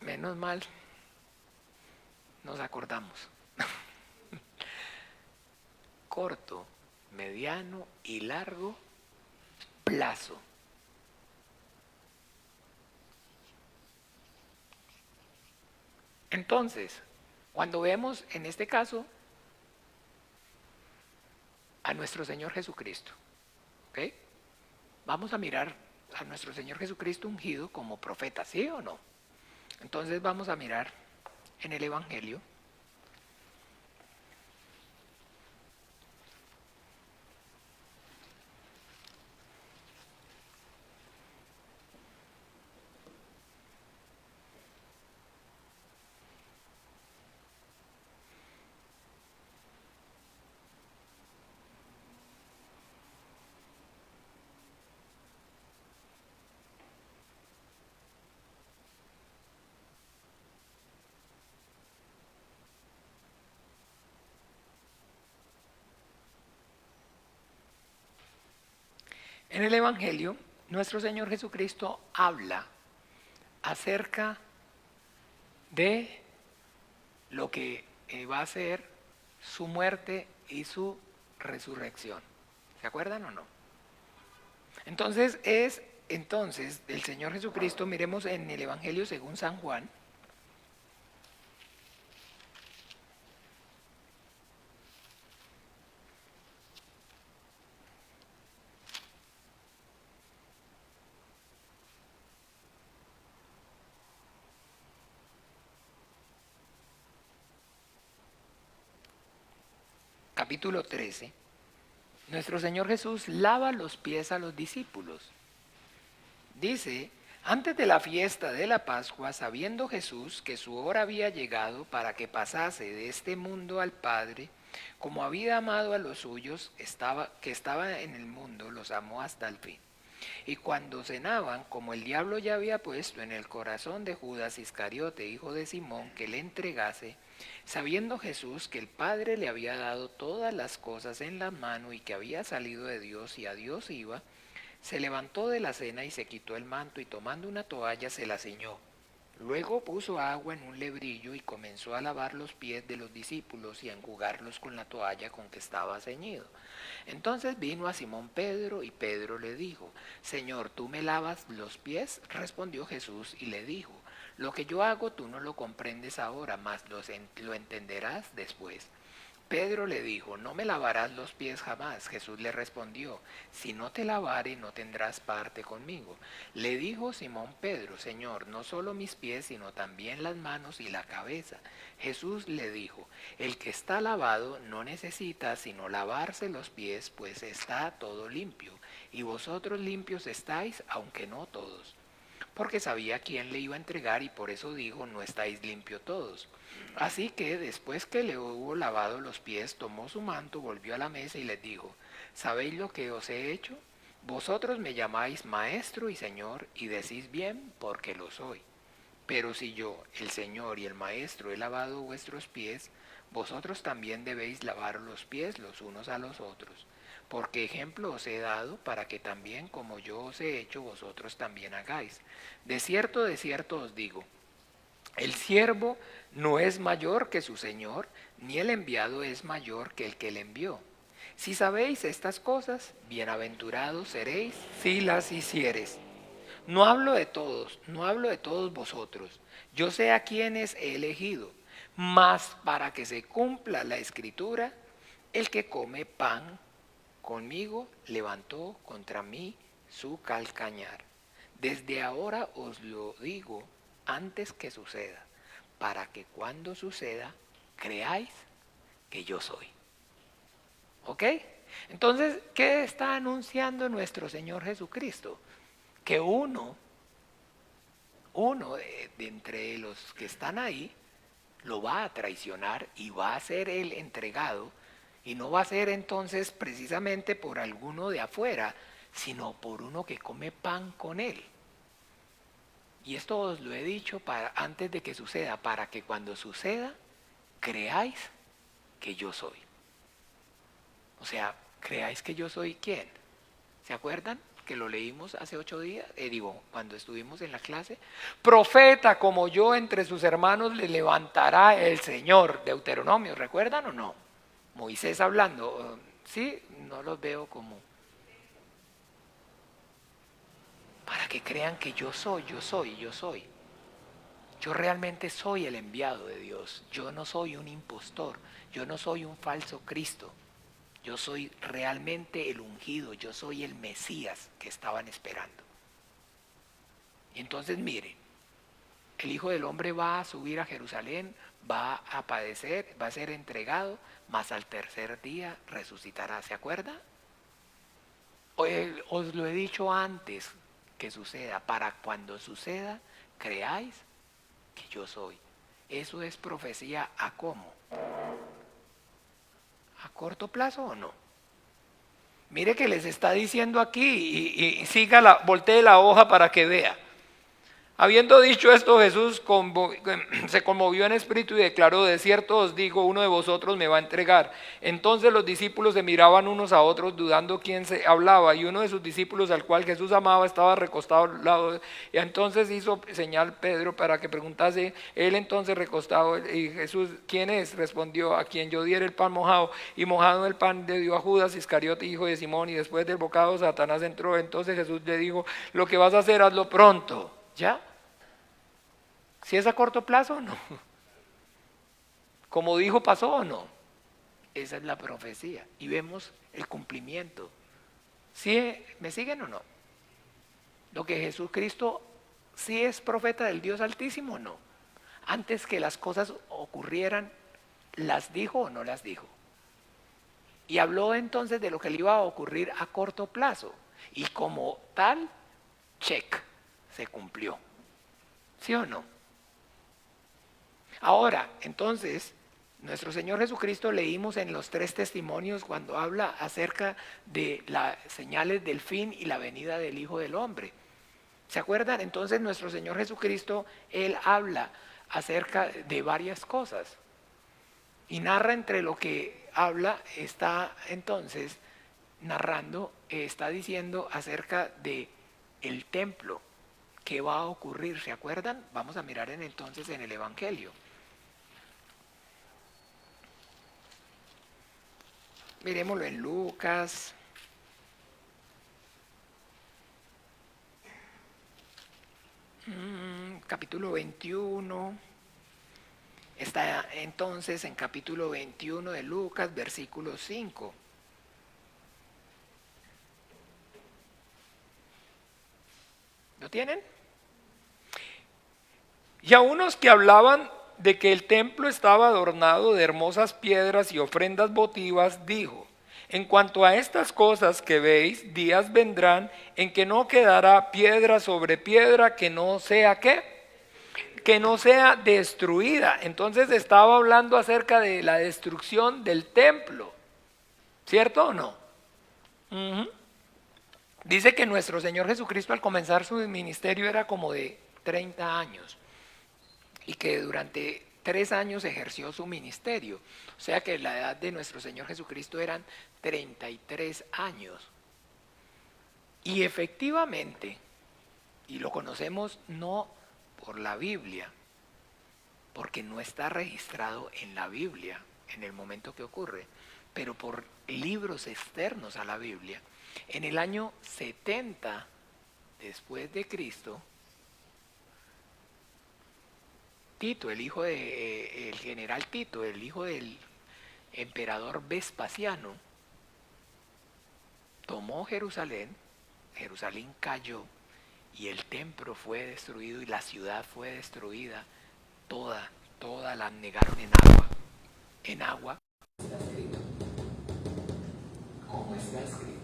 Menos mal, nos acordamos. Corto, mediano y largo plazo. Entonces, cuando vemos en este caso a nuestro Señor Jesucristo, ¿ok? Vamos a mirar a nuestro Señor Jesucristo ungido como profeta, ¿sí o no? Entonces vamos a mirar en el Evangelio. En el Evangelio, nuestro Señor Jesucristo habla acerca de lo que va a ser su muerte y su resurrección. ¿Se acuerdan o no? Entonces el Señor Jesucristo, miremos en el Evangelio según San Juan, capítulo 13, nuestro Señor Jesús lava los pies a los discípulos. Dice, antes de la fiesta de la Pascua, sabiendo Jesús que su hora había llegado para que pasase de este mundo al Padre, como había amado a los suyos que estaban en el mundo, los amó hasta el fin. Y cuando cenaban, como el diablo ya había puesto en el corazón de Judas Iscariote, hijo de Simón, que le entregase, sabiendo Jesús que el Padre le había dado todas las cosas en la mano y que había salido de Dios y a Dios iba, se levantó de la cena y se quitó el manto y tomando una toalla se la ciñó. Luego puso agua en un lebrillo y comenzó a lavar los pies de los discípulos y a enjugarlos con la toalla con que estaba ceñido. Entonces vino a Simón Pedro y Pedro le dijo, Señor, ¿tú me lavas los pies? Respondió Jesús y le dijo, lo que yo hago tú no lo comprendes ahora, mas lo entenderás después. Pedro le dijo, no me lavarás los pies jamás. Jesús le respondió, si no te lavare no tendrás parte conmigo. Le dijo Simón Pedro, Señor, no solo mis pies, sino también las manos y la cabeza. Jesús le dijo, el que está lavado no necesita sino lavarse los pies, pues está todo limpio. Y vosotros limpios estáis, aunque no todos. Porque sabía quién le iba a entregar y por eso dijo, no estáis limpios todos. Así que después que le hubo lavado los pies, tomó su manto, volvió a la mesa y les dijo, ¿sabéis lo que os he hecho? Vosotros me llamáis maestro y señor y decís bien porque lo soy. Pero si yo, el Señor y el Maestro, he lavado vuestros pies, vosotros también debéis lavar los pies los unos a los otros. Porque ejemplo os he dado para que también como yo os he hecho, vosotros también hagáis. De cierto os digo, el siervo no es mayor que su Señor, ni el enviado es mayor que el que le envió. Si sabéis estas cosas, bienaventurados seréis si las hiciereis. No hablo de todos, no hablo de todos vosotros. Yo sé a quienes he elegido, mas para que se cumpla la escritura, el que come pan conmigo levantó contra mí su calcañar. Desde ahora os lo digo antes que suceda, para que cuando suceda creáis que yo soy. ¿Ok? Entonces, ¿qué está anunciando nuestro Señor Jesucristo? Que uno de entre los que están ahí lo va a traicionar y va a ser el entregado, y no va a ser entonces precisamente por alguno de afuera, sino por uno que come pan con él. Y esto os lo he dicho antes de que suceda, para que cuando suceda creáis que yo soy. O sea, creáis que yo soy ¿quién? ¿Se acuerdan? Que lo leímos hace 8 días, cuando estuvimos en la clase. Profeta como yo entre sus hermanos le levantará el Señor. Deuteronomio, ¿recuerdan o no? Moisés hablando, sí, no los veo como. Para que crean que yo soy, yo soy, yo soy. Yo realmente soy el enviado de Dios. Yo no soy un impostor. Yo no soy un falso Cristo. Yo soy realmente el ungido. Yo soy el Mesías que estaban esperando. Y entonces miren, el Hijo del Hombre va a subir a Jerusalén, va a padecer, va a ser entregado, mas al tercer día resucitará. ¿Se acuerda? Os lo he dicho antes que suceda, para cuando suceda, creáis que yo soy. Eso es profecía ¿a cómo? ¿A corto plazo o no? Mire que les está diciendo aquí y voltee la hoja para que vea. Habiendo dicho esto, Jesús se conmovió en espíritu y declaró: de cierto os digo, uno de vosotros me va a entregar. Entonces los discípulos se miraban unos a otros, dudando quién se hablaba, y uno de sus discípulos, al cual Jesús amaba, estaba recostado al lado. Y entonces hizo señal Pedro para que preguntase. Él entonces recostado, y Jesús: ¿quién es? Respondió: a quien yo diera el pan mojado. Y mojado en el pan le dio a Judas Iscariote, hijo de Simón. Y después del bocado Satanás entró. Entonces Jesús le dijo: lo que vas a hacer, hazlo pronto. ¿Ya? ¿Si es a corto plazo o no? Como dijo, pasó o no. Esa es la profecía. Y vemos el cumplimiento. ¿Sí? ¿Me siguen o no? Lo que Jesucristo sí es profeta del Dios Altísimo o no. Antes que las cosas ocurrieran, ¿las dijo o no las dijo? Y habló entonces de lo que le iba a ocurrir a corto plazo. Y como tal, check, se cumplió. ¿Sí o no? Ahora, entonces, nuestro Señor Jesucristo, leímos en los 3 testimonios cuando habla acerca de las señales del fin y la venida del Hijo del Hombre. ¿Se acuerdan? Entonces nuestro Señor Jesucristo, Él habla acerca de varias cosas. Y narra entre lo que habla, está entonces narrando, está diciendo acerca de el templo que va a ocurrir. ¿Se acuerdan? Vamos a mirar entonces en el Evangelio. Miremoslo en Lucas. Capítulo 21. Está entonces en capítulo 21 de Lucas, versículo 5. ¿Lo tienen? Y a unos que hablaban de que el templo estaba adornado de hermosas piedras y ofrendas votivas, dijo: en cuanto a estas cosas que veis, días vendrán en que no quedará piedra sobre piedra que no sea ¿qué? Que no sea destruida. Entonces estaba hablando acerca de la destrucción del templo, ¿cierto o no? Dice que nuestro Señor Jesucristo, al comenzar su ministerio, era como de 30 años y que durante 3 años ejerció su ministerio. O sea que la edad de nuestro Señor Jesucristo eran 33 años. Y efectivamente, y lo conocemos no por la Biblia, porque no está registrado en la Biblia en el momento que ocurre, pero por libros externos a la Biblia, en el año 70 después de Cristo, Tito, el general Tito, el hijo del emperador Vespasiano, tomó Jerusalén. Jerusalén cayó y el templo fue destruido y la ciudad fue destruida, toda la anegaron en agua, Está escrito. ¿Cómo está escrito?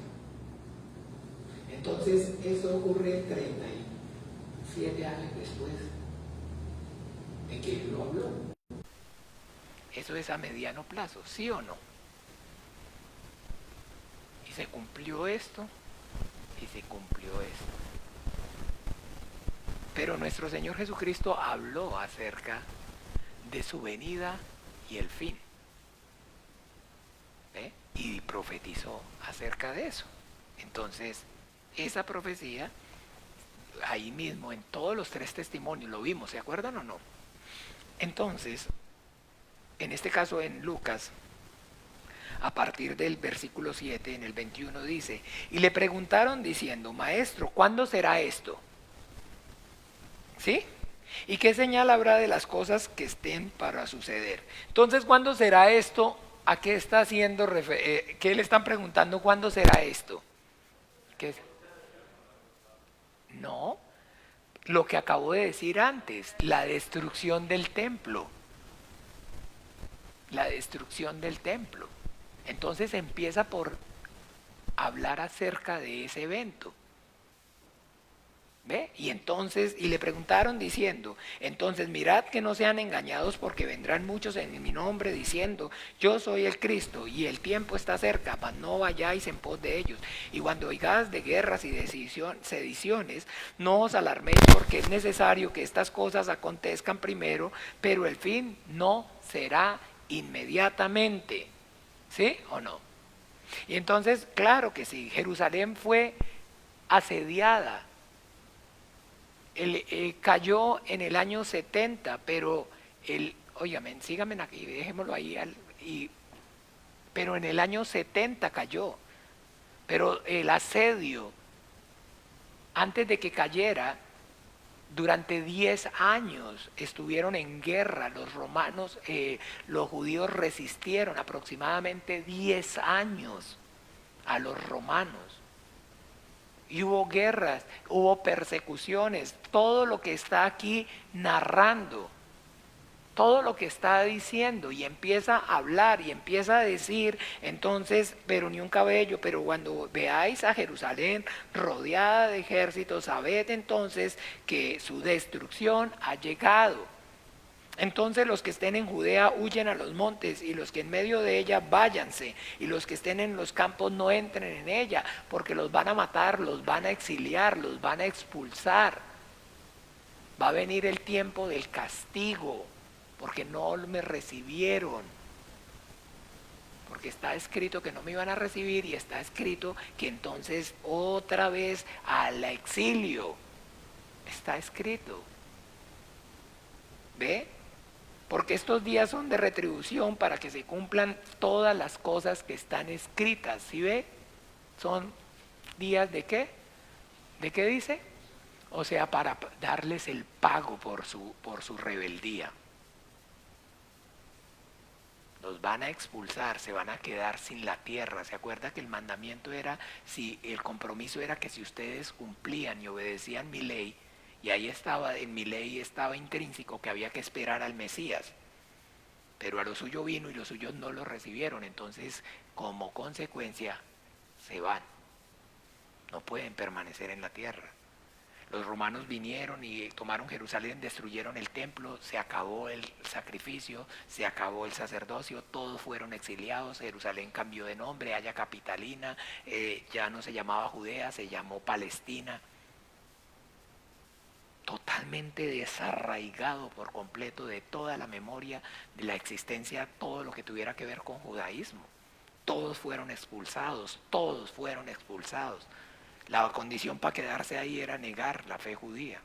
Entonces, eso ocurre 37 años después de que él lo habló. Eso es a mediano plazo, ¿sí o no? Y se cumplió esto, y se cumplió esto. Pero nuestro Señor Jesucristo habló acerca de su venida y el fin. ¿Ve? Y profetizó acerca de eso. Entonces, esa profecía, ahí mismo, en todos los 3 testimonios, lo vimos, ¿se acuerdan o no? Entonces, en este caso en Lucas, a partir del versículo 7, en el 21 dice, y le preguntaron diciendo, Maestro, ¿cuándo será esto? ¿Sí? ¿Y qué señal habrá de las cosas que estén para suceder? Entonces, ¿cuándo será esto? ¿A qué está haciendo qué le están preguntando? ¿Cuándo será esto? ¿Qué es? No, lo que acabo de decir antes, la destrucción del templo. La destrucción del templo. Entonces empieza por hablar acerca de ese evento. ¿Ve? Y entonces, y le preguntaron diciendo, entonces mirad que no sean engañados porque vendrán muchos en mi nombre diciendo, yo soy el Cristo y el tiempo está cerca, mas no vayáis en pos de ellos. Y cuando oigáis de guerras y de sediciones, no os alarméis porque es necesario que estas cosas acontezcan primero, pero el fin no será inmediatamente. ¿Sí o no? Y entonces, claro que sí, Jerusalén fue asediada. Cayó en el año 70, pero óigame, síganme aquí, dejémoslo ahí, pero en el año 70 cayó. Pero el asedio, antes de que cayera, durante 10 años estuvieron en guerra los romanos, los judíos resistieron aproximadamente 10 años a los romanos. Y hubo guerras, hubo persecuciones, todo lo que está aquí narrando, todo lo que está diciendo, y empieza a hablar y empieza a decir, entonces, pero ni un cabello, pero cuando veáis a Jerusalén rodeada de ejércitos, sabed entonces que su destrucción ha llegado. Entonces los que estén en Judea huyen a los montes, y los que en medio de ella váyanse, y los que estén en los campos no entren en ella, porque los van a matar, los van a exiliar, los van a expulsar. Va a venir el tiempo del castigo, porque no me recibieron. Porque está escrito que no me iban a recibir, y está escrito que entonces otra vez al exilio. Está escrito. ¿Ve? Porque estos días son de retribución para que se cumplan todas las cosas que están escritas. ¿Sí ve? Son días de qué? ¿De qué dice? O sea, para darles el pago por su rebeldía. Los van a expulsar, se van a quedar sin la tierra. ¿Se acuerda que el mandamiento era, si el compromiso era que si ustedes cumplían y obedecían mi ley, y ahí estaba, en mi ley estaba intrínseco que había que esperar al Mesías? Pero a lo suyo vino y los suyos no lo recibieron, entonces como consecuencia se van, no pueden permanecer en la tierra. Los romanos vinieron y tomaron Jerusalén, destruyeron el templo, se acabó el sacrificio, se acabó el sacerdocio, todos fueron exiliados, Jerusalén cambió de nombre, Haya Capitalina, ya no se llamaba Judea, se llamó Palestina. Totalmente desarraigado por completo de toda la memoria de la existencia, todo lo que tuviera que ver con judaísmo. Todos fueron expulsados, todos fueron expulsados. La condición para quedarse ahí era negar la fe judía.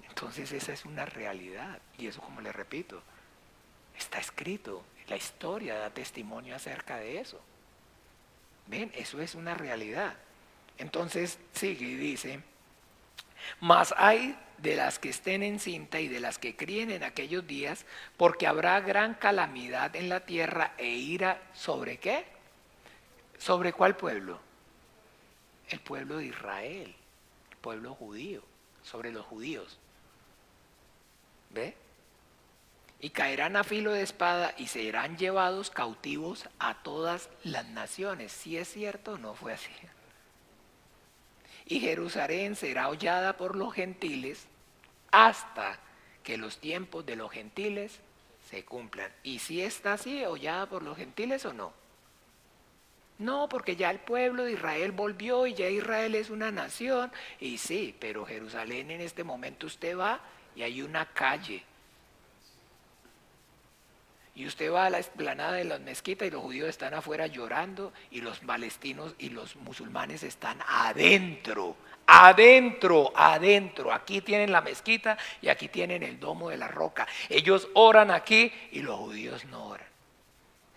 Entonces esa es una realidad, y eso, como les repito, está escrito, la historia da testimonio acerca de eso. ¿Ven? Eso es una realidad. Entonces sigue y dice, mas hay de las que estén encinta y de las que críen en aquellos días, porque habrá gran calamidad en la tierra e ira ¿sobre qué? ¿Sobre cuál pueblo? El pueblo de Israel, el pueblo judío, sobre los judíos. ¿Ve? y caerán a filo de espada y serán llevados cautivos a todas las naciones. ¿Sí es cierto? No fue así. Y Jerusalén será hollada por los gentiles hasta que los tiempos de los gentiles se cumplan. ¿Y si está así, hollada por los gentiles o no? No, porque ya el pueblo de Israel volvió y ya Israel es una nación. Y sí, pero Jerusalén en este momento usted va y hay una calle. Y usted va a la explanada de las mezquitas y los judíos están afuera llorando y los palestinos y los musulmanes están adentro, adentro, adentro. Aquí tienen la mezquita y aquí tienen el domo de la roca. Ellos oran aquí y los judíos no oran.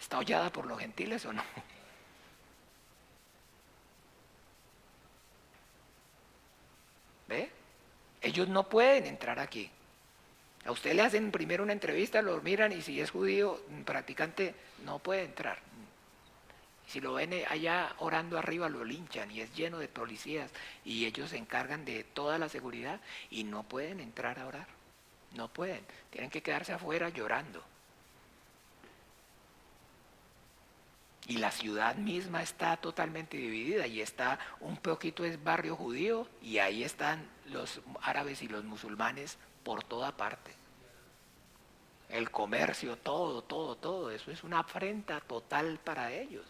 ¿Está hollada por los gentiles o no? ¿Ve? Ellos no pueden entrar aquí. A usted le hacen primero una entrevista, lo miran y si es judío, practicante, no puede entrar. Si lo ven allá orando arriba, lo linchan y es lleno de policías y ellos se encargan de toda la seguridad y no pueden entrar a orar. No pueden, tienen que quedarse afuera llorando. Y la ciudad misma está totalmente dividida y está un poquito es barrio judío y ahí están los árabes y los musulmanes por toda parte. El comercio, todo, todo, todo, eso es una afrenta total para ellos.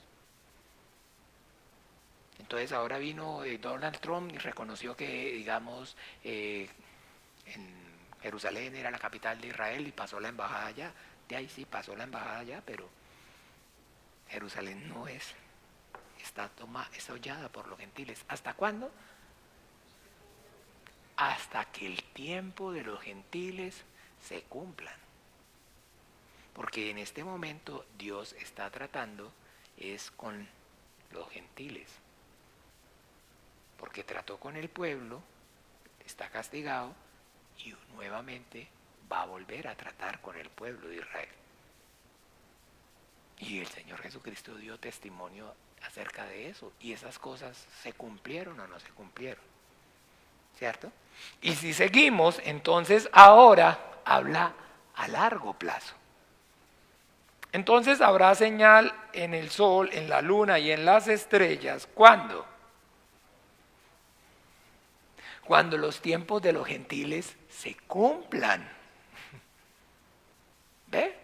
Entonces ahora vino Donald Trump y reconoció que, digamos, en Jerusalén era la capital de Israel y pasó la embajada allá. De ahí sí pasó la embajada allá, pero Jerusalén no es. Está hollada por los gentiles. ¿Hasta cuándo? Hasta que el tiempo de los gentiles se cumplan. Porque en este momento Dios está tratando es con los gentiles. Porque trató con el pueblo, está castigado y nuevamente va a volver a tratar con el pueblo de Israel. Y el Señor Jesucristo dio testimonio acerca de eso. Y esas cosas se cumplieron o no se cumplieron. ¿Cierto? Y si seguimos, entonces ahora habla a largo plazo. Entonces habrá señal en el sol, en la luna y en las estrellas. ¿Cuándo? Cuando los tiempos de los gentiles se cumplan. ¿Ve?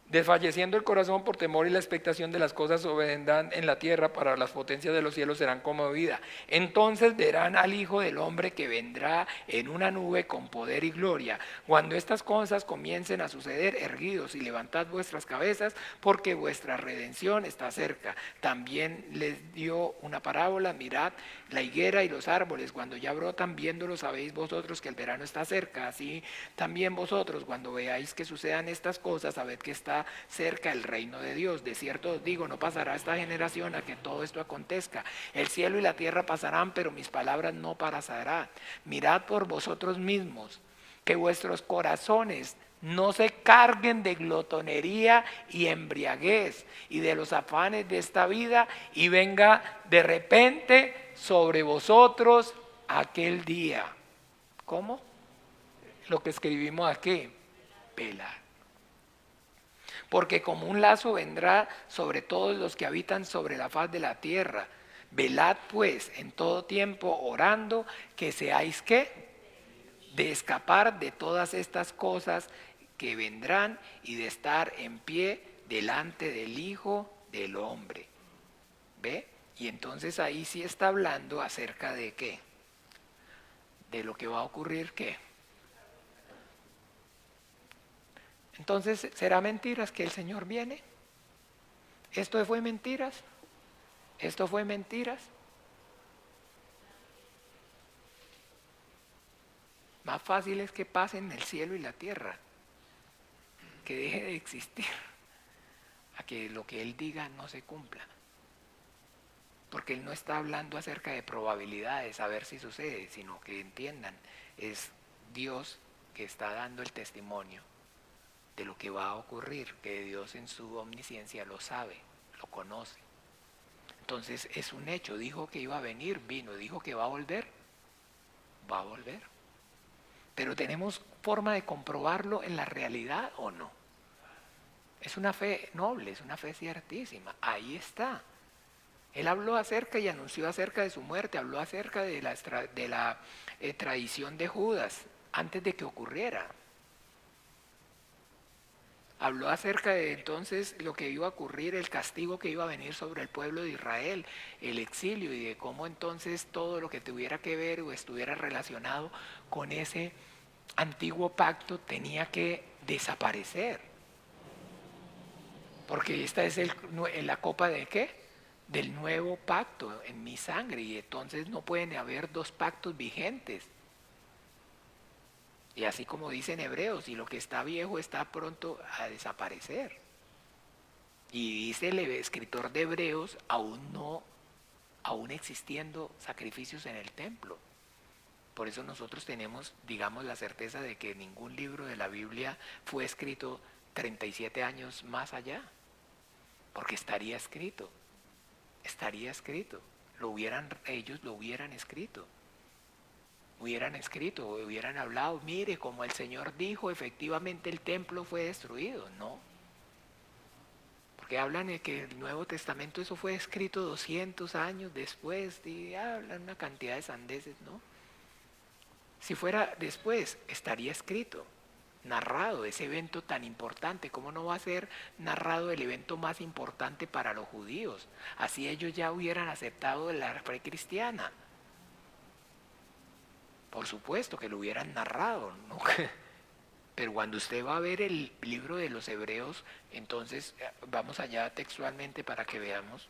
Desfalleciendo el corazón por temor y la expectación de las cosas vendrán en la tierra, para las potencias de los cielos serán conmovidas. Entonces verán al Hijo del Hombre que vendrá en una nube con poder y gloria. Cuando estas cosas comiencen a suceder, erguidos y levantad vuestras cabezas, porque vuestra redención está cerca. También les dio una parábola: mirad la higuera y los árboles, cuando ya brotan, viéndolos sabéis vosotros que el verano está cerca. Así también vosotros, cuando veáis que sucedan estas cosas, sabed que está cerca el reino de Dios. De cierto os digo, no pasará esta generación a que todo esto acontezca. El cielo y la tierra pasarán, pero mis palabras no pasarán. Mirad por vosotros mismos, que vuestros corazones no se carguen de glotonería y embriaguez y de los afanes de esta vida, y venga de repente sobre vosotros aquel día. ¿Cómo? Lo que escribimos aquí, velar. Porque como un lazo vendrá sobre todos los que habitan sobre la faz de la tierra. Velad pues en todo tiempo orando, que seáis ¿qué? De escapar de todas estas cosas que vendrán y de estar en pie delante del Hijo del Hombre. ¿Ve? Y entonces ahí sí está hablando acerca de ¿qué? De lo que va a ocurrir ¿qué? Entonces, ¿será mentiras que el Señor viene? ¿Esto fue mentiras? ¿Esto fue mentiras? Más fácil es que pasen el cielo y la tierra, que deje de existir, a que lo que Él diga no se cumpla. Porque Él no está hablando acerca de probabilidades, a ver si sucede, sino que entiendan, es Dios que está dando el testimonio de lo que va a ocurrir, que Dios en su omnisciencia lo sabe, lo conoce. Entonces es un hecho, dijo que iba a venir, vino, dijo que va a volver, va a volver. Pero ¿tenemos forma de comprobarlo en la realidad o no? Es una fe noble, es una fe ciertísima. Ahí está. Él habló acerca y anunció acerca de su muerte, habló acerca de la traición de Judas antes de que ocurriera. Habló acerca de entonces lo que iba a ocurrir, el castigo que iba a venir sobre el pueblo de Israel, el exilio y de cómo entonces todo lo que tuviera que ver o estuviera relacionado con ese antiguo pacto tenía que desaparecer. Porque esta es la copa de ¿qué? Del nuevo pacto en mi sangre y entonces no pueden haber dos pactos vigentes. Y así como dicen Hebreos, y lo que está viejo está pronto a desaparecer. Y dice el escritor de Hebreos, aún existiendo sacrificios en el templo. Por eso nosotros tenemos, digamos, la certeza de que ningún libro de la Biblia fue escrito 37 años más allá. Porque estaría escrito, ellos lo hubieran escrito. Hubieran hablado, mire, como el Señor dijo, efectivamente el templo fue destruido. No, porque hablan de que el Nuevo Testamento eso fue escrito 200 años después, y hablan una cantidad de sandeces, ¿no? Si fuera después, estaría escrito, narrado ese evento tan importante. ¿Cómo no va a ser narrado el evento más importante para los judíos? Así ellos ya hubieran aceptado la fe cristiana. Por supuesto que lo hubieran narrado, ¿no? Pero cuando usted va a ver el libro de los Hebreos, entonces vamos allá textualmente para que veamos.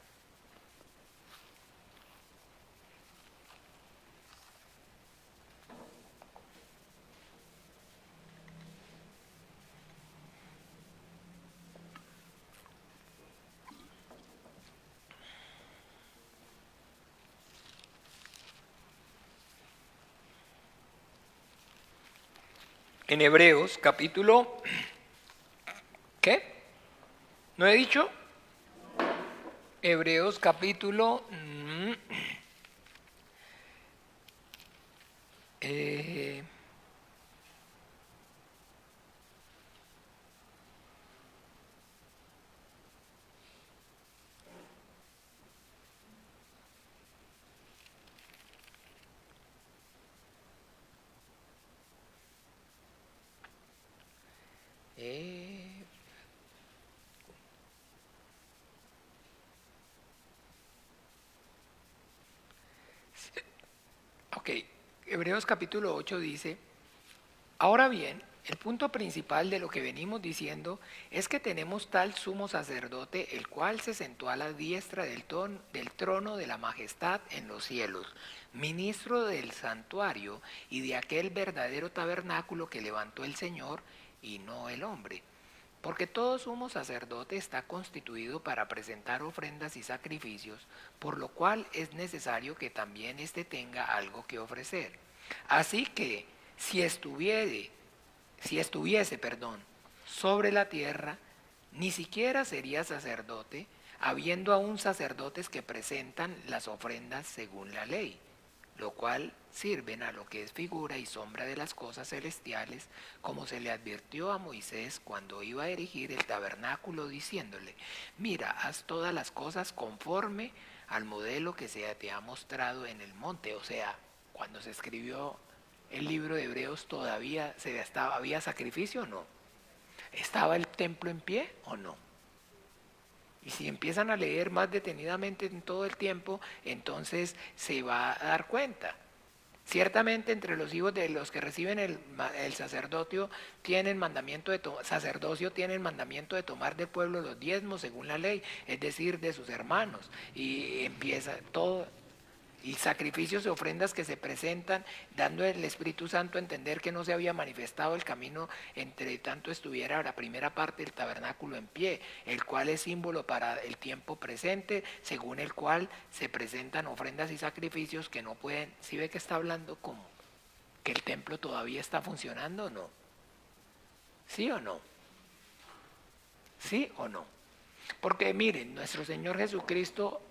En Hebreos capítulo, ¿qué? ¿No he dicho? Hebreos capítulo eh, eh, ok, Hebreos capítulo 8 dice, ahora bien, el punto principal de lo que venimos diciendo es que tenemos tal sumo sacerdote, el cual se sentó a la diestra del trono de la majestad en los cielos, ministro del santuario y de aquel verdadero tabernáculo que levantó el Señor y no el hombre. Porque todo sumo sacerdote está constituido para presentar ofrendas y sacrificios, por lo cual es necesario que también éste tenga algo que ofrecer. Así que si estuviese, sobre la tierra, ni siquiera sería sacerdote, habiendo aún sacerdotes que presentan las ofrendas según la ley, lo cual sirven a lo que es figura y sombra de las cosas celestiales, como se le advirtió a Moisés cuando iba a erigir el tabernáculo, diciéndole, mira, haz todas las cosas conforme al modelo que se te ha mostrado en el monte. O sea, cuando se escribió el libro de Hebreos todavía había sacrificio o no, estaba el templo en pie o no. Y si empiezan a leer más detenidamente en todo el tiempo, entonces se va a dar cuenta. Ciertamente entre los hijos de los que reciben el sacerdocio tienen sacerdocio tienen mandamiento de tomar del pueblo los diezmos según la ley, es decir, de sus hermanos. Y empieza todo. Y sacrificios y ofrendas que se presentan, dando el Espíritu Santo a entender que no se había manifestado el camino entre tanto estuviera la primera parte del tabernáculo en pie, el cual es símbolo para el tiempo presente, según el cual se presentan ofrendas y sacrificios que no pueden. ¿Sí ve que está hablando como que el templo todavía está funcionando o no? ¿Sí o no? ¿Sí o no? Porque miren, nuestro Señor Jesucristo,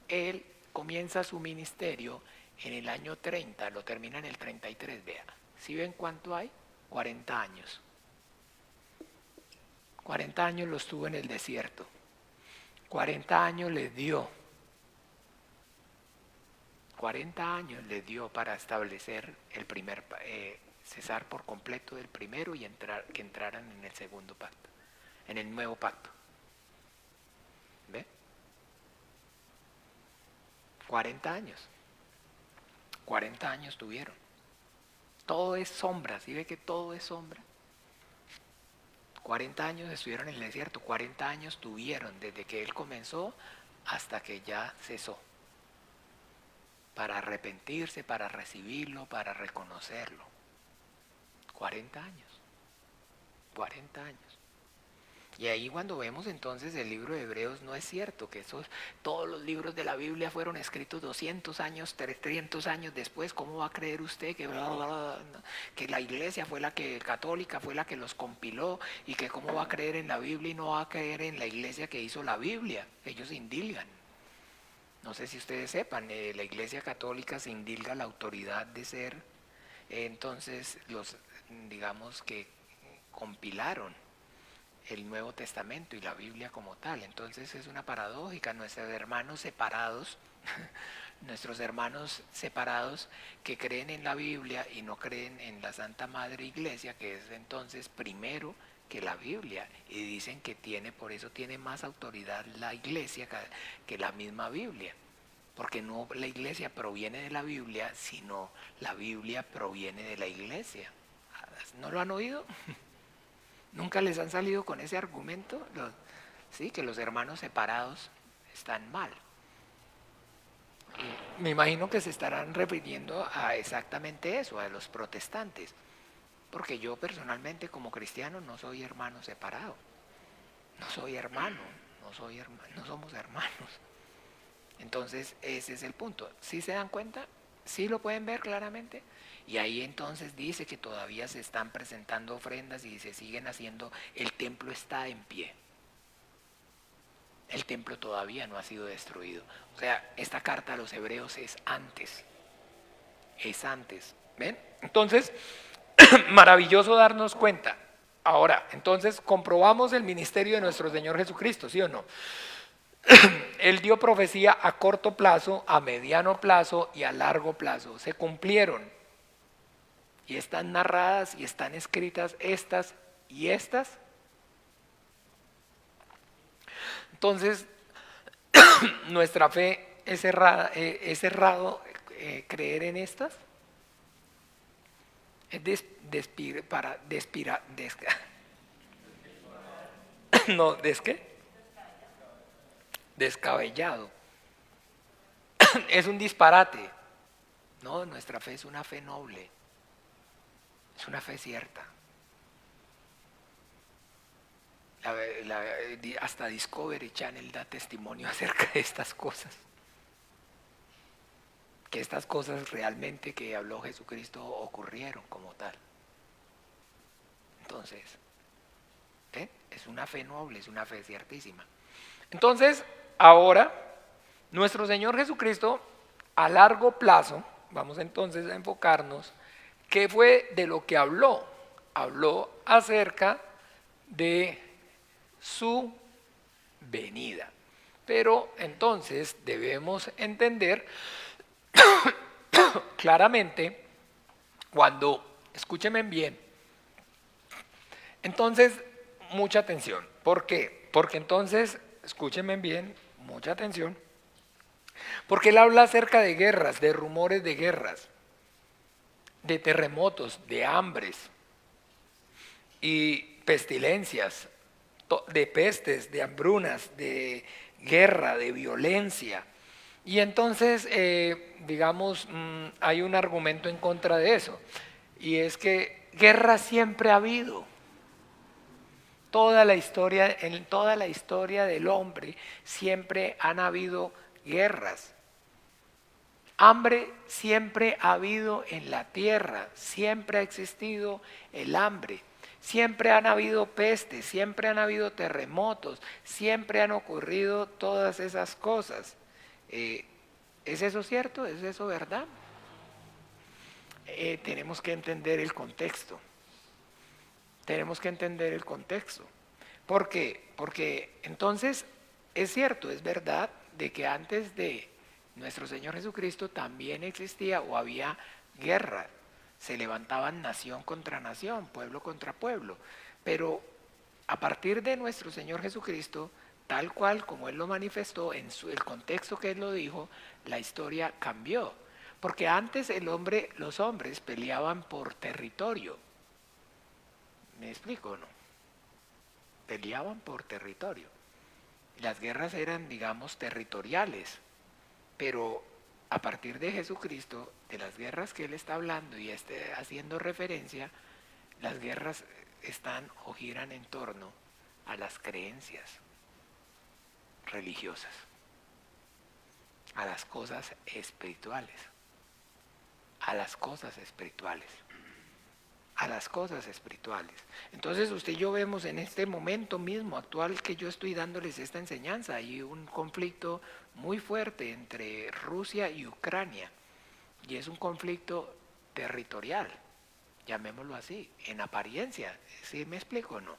Él comienza su ministerio en el año 30, lo termina en el 33, vea. ¿Sí ven cuánto hay? 40 años. 40 años los tuvo en el desierto. 40 años les dio. 40 años les dio para establecer el primer, cesar por completo del primero y que entraran en el segundo pacto, en el nuevo pacto. ¿Ve? 40 años. 40 años tuvieron. Todo es sombra, ¿sí ve que todo es sombra? 40 años estuvieron en el desierto, 40 años tuvieron desde que él comenzó hasta que ya cesó. Para arrepentirse, para recibirlo, para reconocerlo. 40 años. 40 años. Y ahí cuando vemos entonces el libro de Hebreos, no es cierto que todos los libros de la Biblia fueron escritos 200 años, 300 años después. ¿Cómo va a creer usted que, que la iglesia fue la que, católica, fue la que los compiló? Y que cómo va a creer en la Biblia y no va a creer en la iglesia que hizo la Biblia. Ellos indilgan. No sé si ustedes sepan, la iglesia católica se indilga la autoridad de ser, entonces los, digamos que compilaron el Nuevo Testamento y la Biblia como tal. Entonces es una paradójica, nuestros hermanos separados que creen en la Biblia y no creen en la Santa Madre Iglesia, que es entonces primero que la Biblia, y dicen que por eso tiene más autoridad la Iglesia que la misma Biblia, porque no la Iglesia proviene de la Biblia, sino la Biblia proviene de la Iglesia. ¿No lo han oído? ¿Nunca les han salido con ese argumento? Sí, que los hermanos separados están mal. Y me imagino que se estarán refiriendo a exactamente eso, a los protestantes. Porque yo personalmente como cristiano no soy hermano separado. No soy hermano, no somos hermanos. Entonces ese es el punto. ¿Sí se dan cuenta? ¿Sí lo pueden ver claramente? Y ahí entonces dice que todavía se están presentando ofrendas y se siguen haciendo, el templo está en pie. El templo todavía no ha sido destruido. O sea, esta carta a los hebreos es antes. Es antes. ¿Ven? Entonces, maravilloso darnos cuenta. Ahora, entonces comprobamos el ministerio de nuestro Señor Jesucristo, ¿sí o no? Él dio profecía a corto plazo, a mediano plazo y a largo plazo. Se cumplieron. Y están narradas y están escritas estas y estas. Entonces, nuestra fe es errado creer en estas. Es no, ¿qué? Descabellado. Es un disparate. No, nuestra fe es una fe noble. Es una fe cierta. Hasta Discovery Channel da testimonio acerca de estas cosas. Que estas cosas realmente que habló Jesucristo ocurrieron como tal. Entonces, es una fe noble, es una fe ciertísima. Entonces, ahora, nuestro Señor Jesucristo, a largo plazo, vamos entonces a enfocarnos, ¿qué fue de lo que habló? Habló acerca de su venida. Pero entonces debemos entender claramente escúchenme bien, entonces mucha atención. ¿Por qué? Porque entonces, escúchenme bien, mucha atención, porque él habla acerca de guerras, de rumores de guerras, de terremotos, de hambres y pestilencias, de pestes, de hambrunas, de guerra, de violencia. Y entonces, digamos, hay un argumento en contra de eso, y es que guerra siempre ha habido. En toda la historia del hombre siempre han habido guerras. Hambre siempre ha habido en la tierra, siempre ha existido el hambre. Siempre han habido pestes, siempre han habido terremotos, siempre han ocurrido todas esas cosas. ¿Es eso cierto? ¿Es eso verdad? tenemos que entender el contexto. Tenemos que entender el contexto. ¿Por qué? Porque entonces es cierto, es verdad de que antes de nuestro Señor Jesucristo también existía o había guerra. Se levantaban nación contra nación, pueblo contra pueblo. Pero a partir de nuestro Señor Jesucristo, tal cual como Él lo manifestó en el contexto que Él lo dijo, la historia cambió. Porque antes los hombres peleaban por territorio. ¿Me explico o no? Peleaban por territorio. Las guerras eran, digamos, territoriales, pero a partir de Jesucristo, de las guerras que Él está hablando y haciendo referencia, las guerras están o giran en torno a las creencias religiosas, a las cosas espirituales, a las cosas espirituales, a las cosas espirituales. Entonces usted y yo vemos en este momento mismo actual que yo estoy dándoles esta enseñanza, hay un conflicto muy fuerte entre Rusia y Ucrania, y es un conflicto territorial, llamémoslo así, en apariencia, ¿sí me explico o no?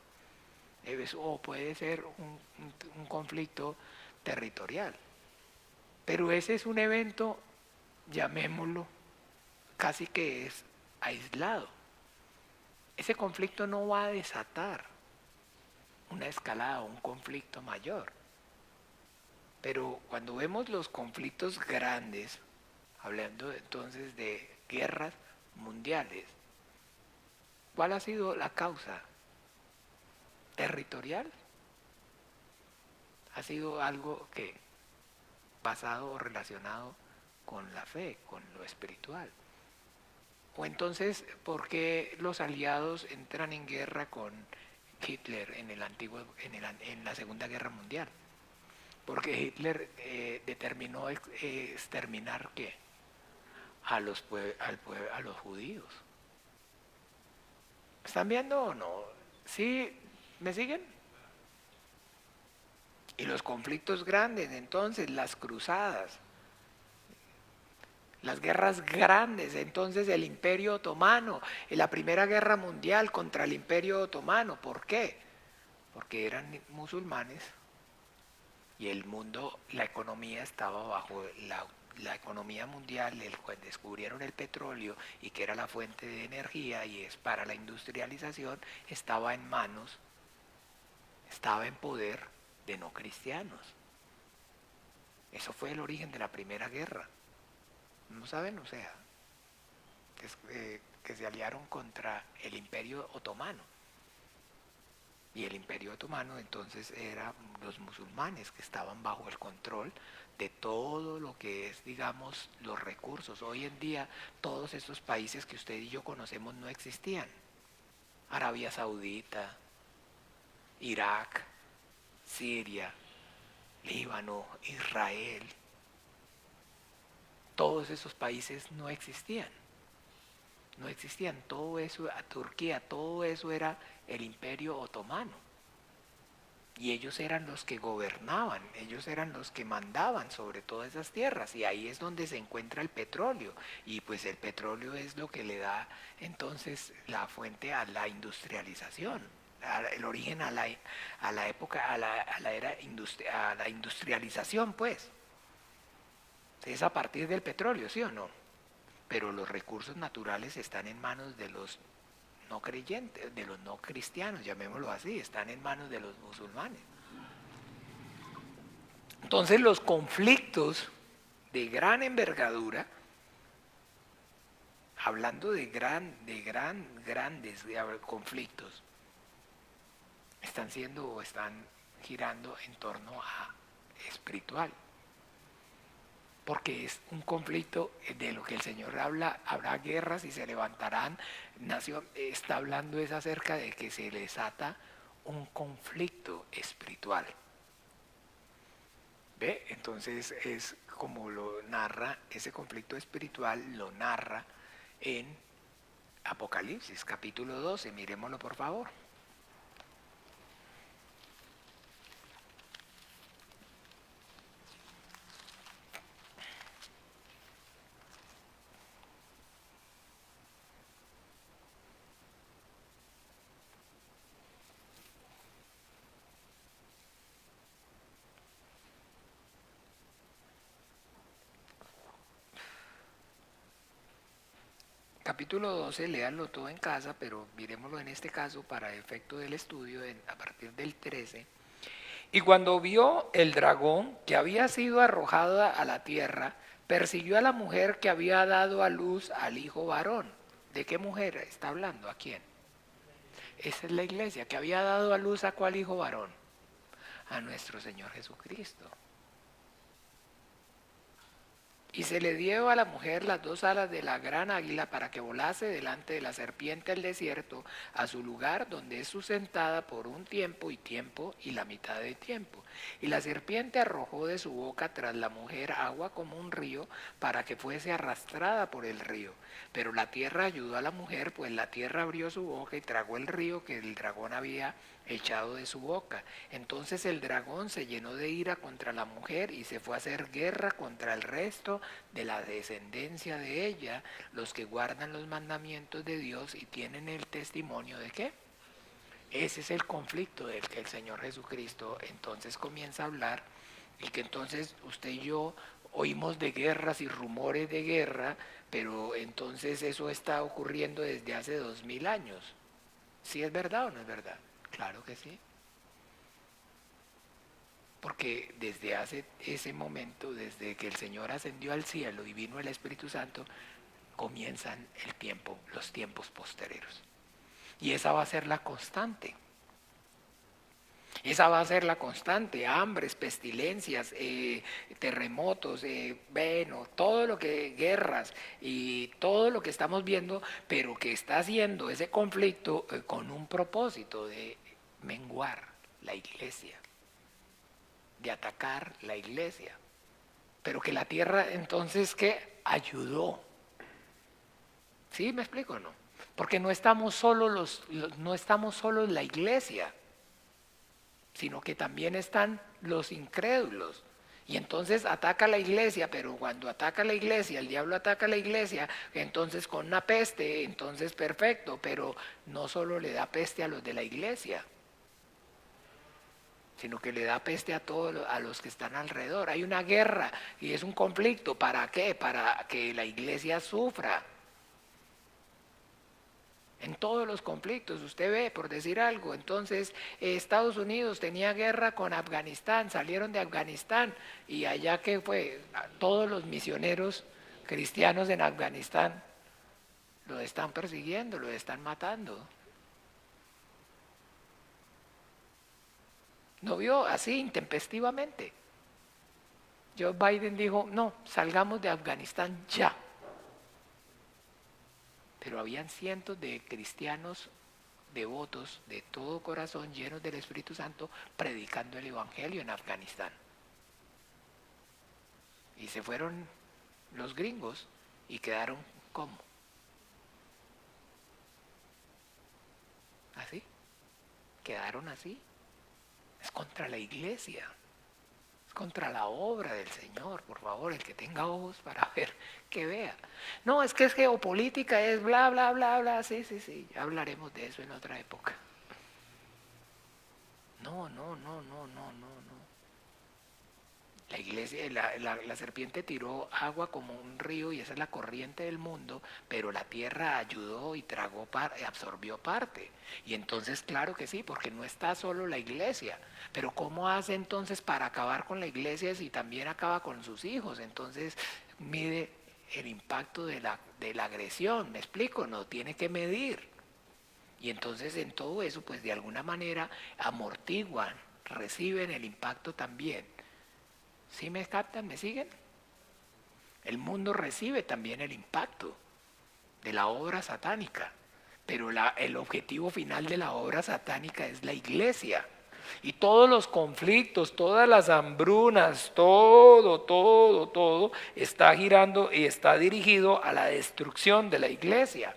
O puede ser un conflicto territorial, pero ese es un evento, llamémoslo, casi que es aislado. Ese conflicto no va a desatar una escalada o un conflicto mayor. Pero cuando vemos los conflictos grandes, hablando entonces de guerras mundiales, ¿cuál ha sido la causa? ¿Territorial? Ha sido algo que basado o relacionado con la fe, con lo espiritual. O entonces, ¿por qué los aliados entran en guerra con Hitler en la Segunda Guerra Mundial? Porque Hitler determinó exterminar ¿qué? A los judíos. ¿Están viendo o no? ¿Sí? ¿Me siguen? Y los conflictos grandes, entonces, las cruzadas, las guerras grandes, entonces el Imperio Otomano, en la Primera Guerra Mundial contra el Imperio Otomano. ¿Por qué? Porque eran musulmanes y el mundo, la economía estaba bajo la economía mundial, descubrieron el petróleo y que era la fuente de energía y es para la industrialización, estaba en manos, estaba en poder de no cristianos. Eso fue el origen de la Primera Guerra. ¿No saben? O sea, que se aliaron contra el Imperio Otomano. Y el Imperio Otomano entonces eran los musulmanes que estaban bajo el control de todo lo que es, digamos, los recursos. Hoy en día todos estos países que usted y yo conocemos no existían. Arabia Saudita, Irak, Siria, Líbano, Israel, todos esos países no existían. No existían, todo eso, a Turquía, todo eso era el Imperio Otomano. Y ellos eran los que gobernaban, ellos eran los que mandaban sobre todas esas tierras. Y ahí es donde se encuentra el petróleo. Y pues el petróleo es lo que le da entonces la fuente a la industrialización, el origen a la época, a la era a la industrialización, pues. Es a partir del petróleo, ¿sí o no? Pero los recursos naturales están en manos de los no creyentes, de los no cristianos, llamémoslo así, están en manos de los musulmanes. Entonces los conflictos de gran envergadura, hablando de grandes conflictos, están siendo o están girando en torno a espiritual. Porque es un conflicto de lo que el Señor habla, habrá guerras y se levantarán nación, está hablando es acerca de que se desata un conflicto espiritual. ¿Ve? Entonces es como lo narra, ese conflicto espiritual lo narra en Apocalipsis capítulo 12, miremoslo por favor. Capítulo 12, léanlo todo en casa, pero miremoslo en este caso para efecto del estudio a partir del 13. Y cuando vio el dragón que había sido arrojado a la tierra, persiguió a la mujer que había dado a luz al hijo varón. ¿De qué mujer está hablando? ¿A quién? Esa es la iglesia, que había dado a luz a cuál hijo varón. A nuestro Señor Jesucristo. Y se le dio a la mujer las dos alas de la gran águila para que volase delante de la serpiente al desierto, a su lugar donde es sustentada por un tiempo y la mitad de tiempo. Y la serpiente arrojó de su boca tras la mujer agua como un río para que fuese arrastrada por el río. Pero la tierra ayudó a la mujer, pues la tierra abrió su boca y tragó el río que el dragón había echado de su boca. Entonces el dragón se llenó de ira contra la mujer y se fue a hacer guerra contra el resto de la descendencia de ella, los que guardan los mandamientos de Dios y tienen el testimonio de ¿qué? Ese es el conflicto del que el Señor Jesucristo entonces comienza a hablar, y que entonces usted y yo oímos de guerras y rumores de guerra, pero entonces eso está ocurriendo desde hace 2000 años. ¿Sí es verdad o no es verdad? Claro que sí. Porque desde hace ese momento, desde que el Señor ascendió al cielo y vino el Espíritu Santo, comienzan los tiempos posteriores. Y esa va a ser la constante. Esa va a ser la constante, hambres, pestilencias, terremotos, todo lo que, guerras y todo lo que estamos viendo, pero que está haciendo ese conflicto con un propósito de menguar la iglesia, de atacar la iglesia. Pero que la tierra entonces ¿qué? Ayudó. ¿Sí me explico o no? Porque no estamos solos no estamos solos la iglesia, sino que también están los incrédulos. Y entonces ataca a la iglesia, pero cuando ataca a la iglesia, el diablo ataca a la iglesia, entonces con una peste, entonces perfecto, pero no solo le da peste a los de la iglesia, sino que le da peste a todos a los que están alrededor. Hay una guerra y es un conflicto. ¿Para qué? Para que la iglesia sufra. En todos los conflictos, usted ve, por decir algo, entonces Estados Unidos tenía guerra con Afganistán, salieron de Afganistán y allá que fue, todos los misioneros cristianos en Afganistán lo están persiguiendo, lo están matando. ¿No vio? Así, intempestivamente. Joe Biden dijo, no, salgamos de Afganistán ya. Pero habían cientos de cristianos devotos de todo corazón, llenos del Espíritu Santo, predicando el Evangelio en Afganistán. Y se fueron los gringos y quedaron ¿cómo? ¿Así? Quedaron así. Es contra la iglesia. Contra la obra del Señor, por favor, el que tenga ojos para ver, que vea. No, es que es geopolítica, es bla, bla, bla, bla, sí, ya hablaremos de eso en otra época. No. La iglesia, la serpiente tiró agua como un río y esa es la corriente del mundo, pero la tierra ayudó y tragó, absorbió parte. Y entonces, claro que sí, porque no está solo la iglesia. Pero ¿cómo hace entonces para acabar con la iglesia si también acaba con sus hijos? Entonces mide el impacto de la agresión, ¿me explico? No tiene que medir. Y entonces en todo eso, pues de alguna manera amortiguan, reciben el impacto también. ¿Sí me captan? ¿Me siguen? El mundo recibe también el impacto de la obra satánica, pero el objetivo final de la obra satánica es la iglesia. Y todos los conflictos, todas las hambrunas, todo está girando y está dirigido a la destrucción de la iglesia.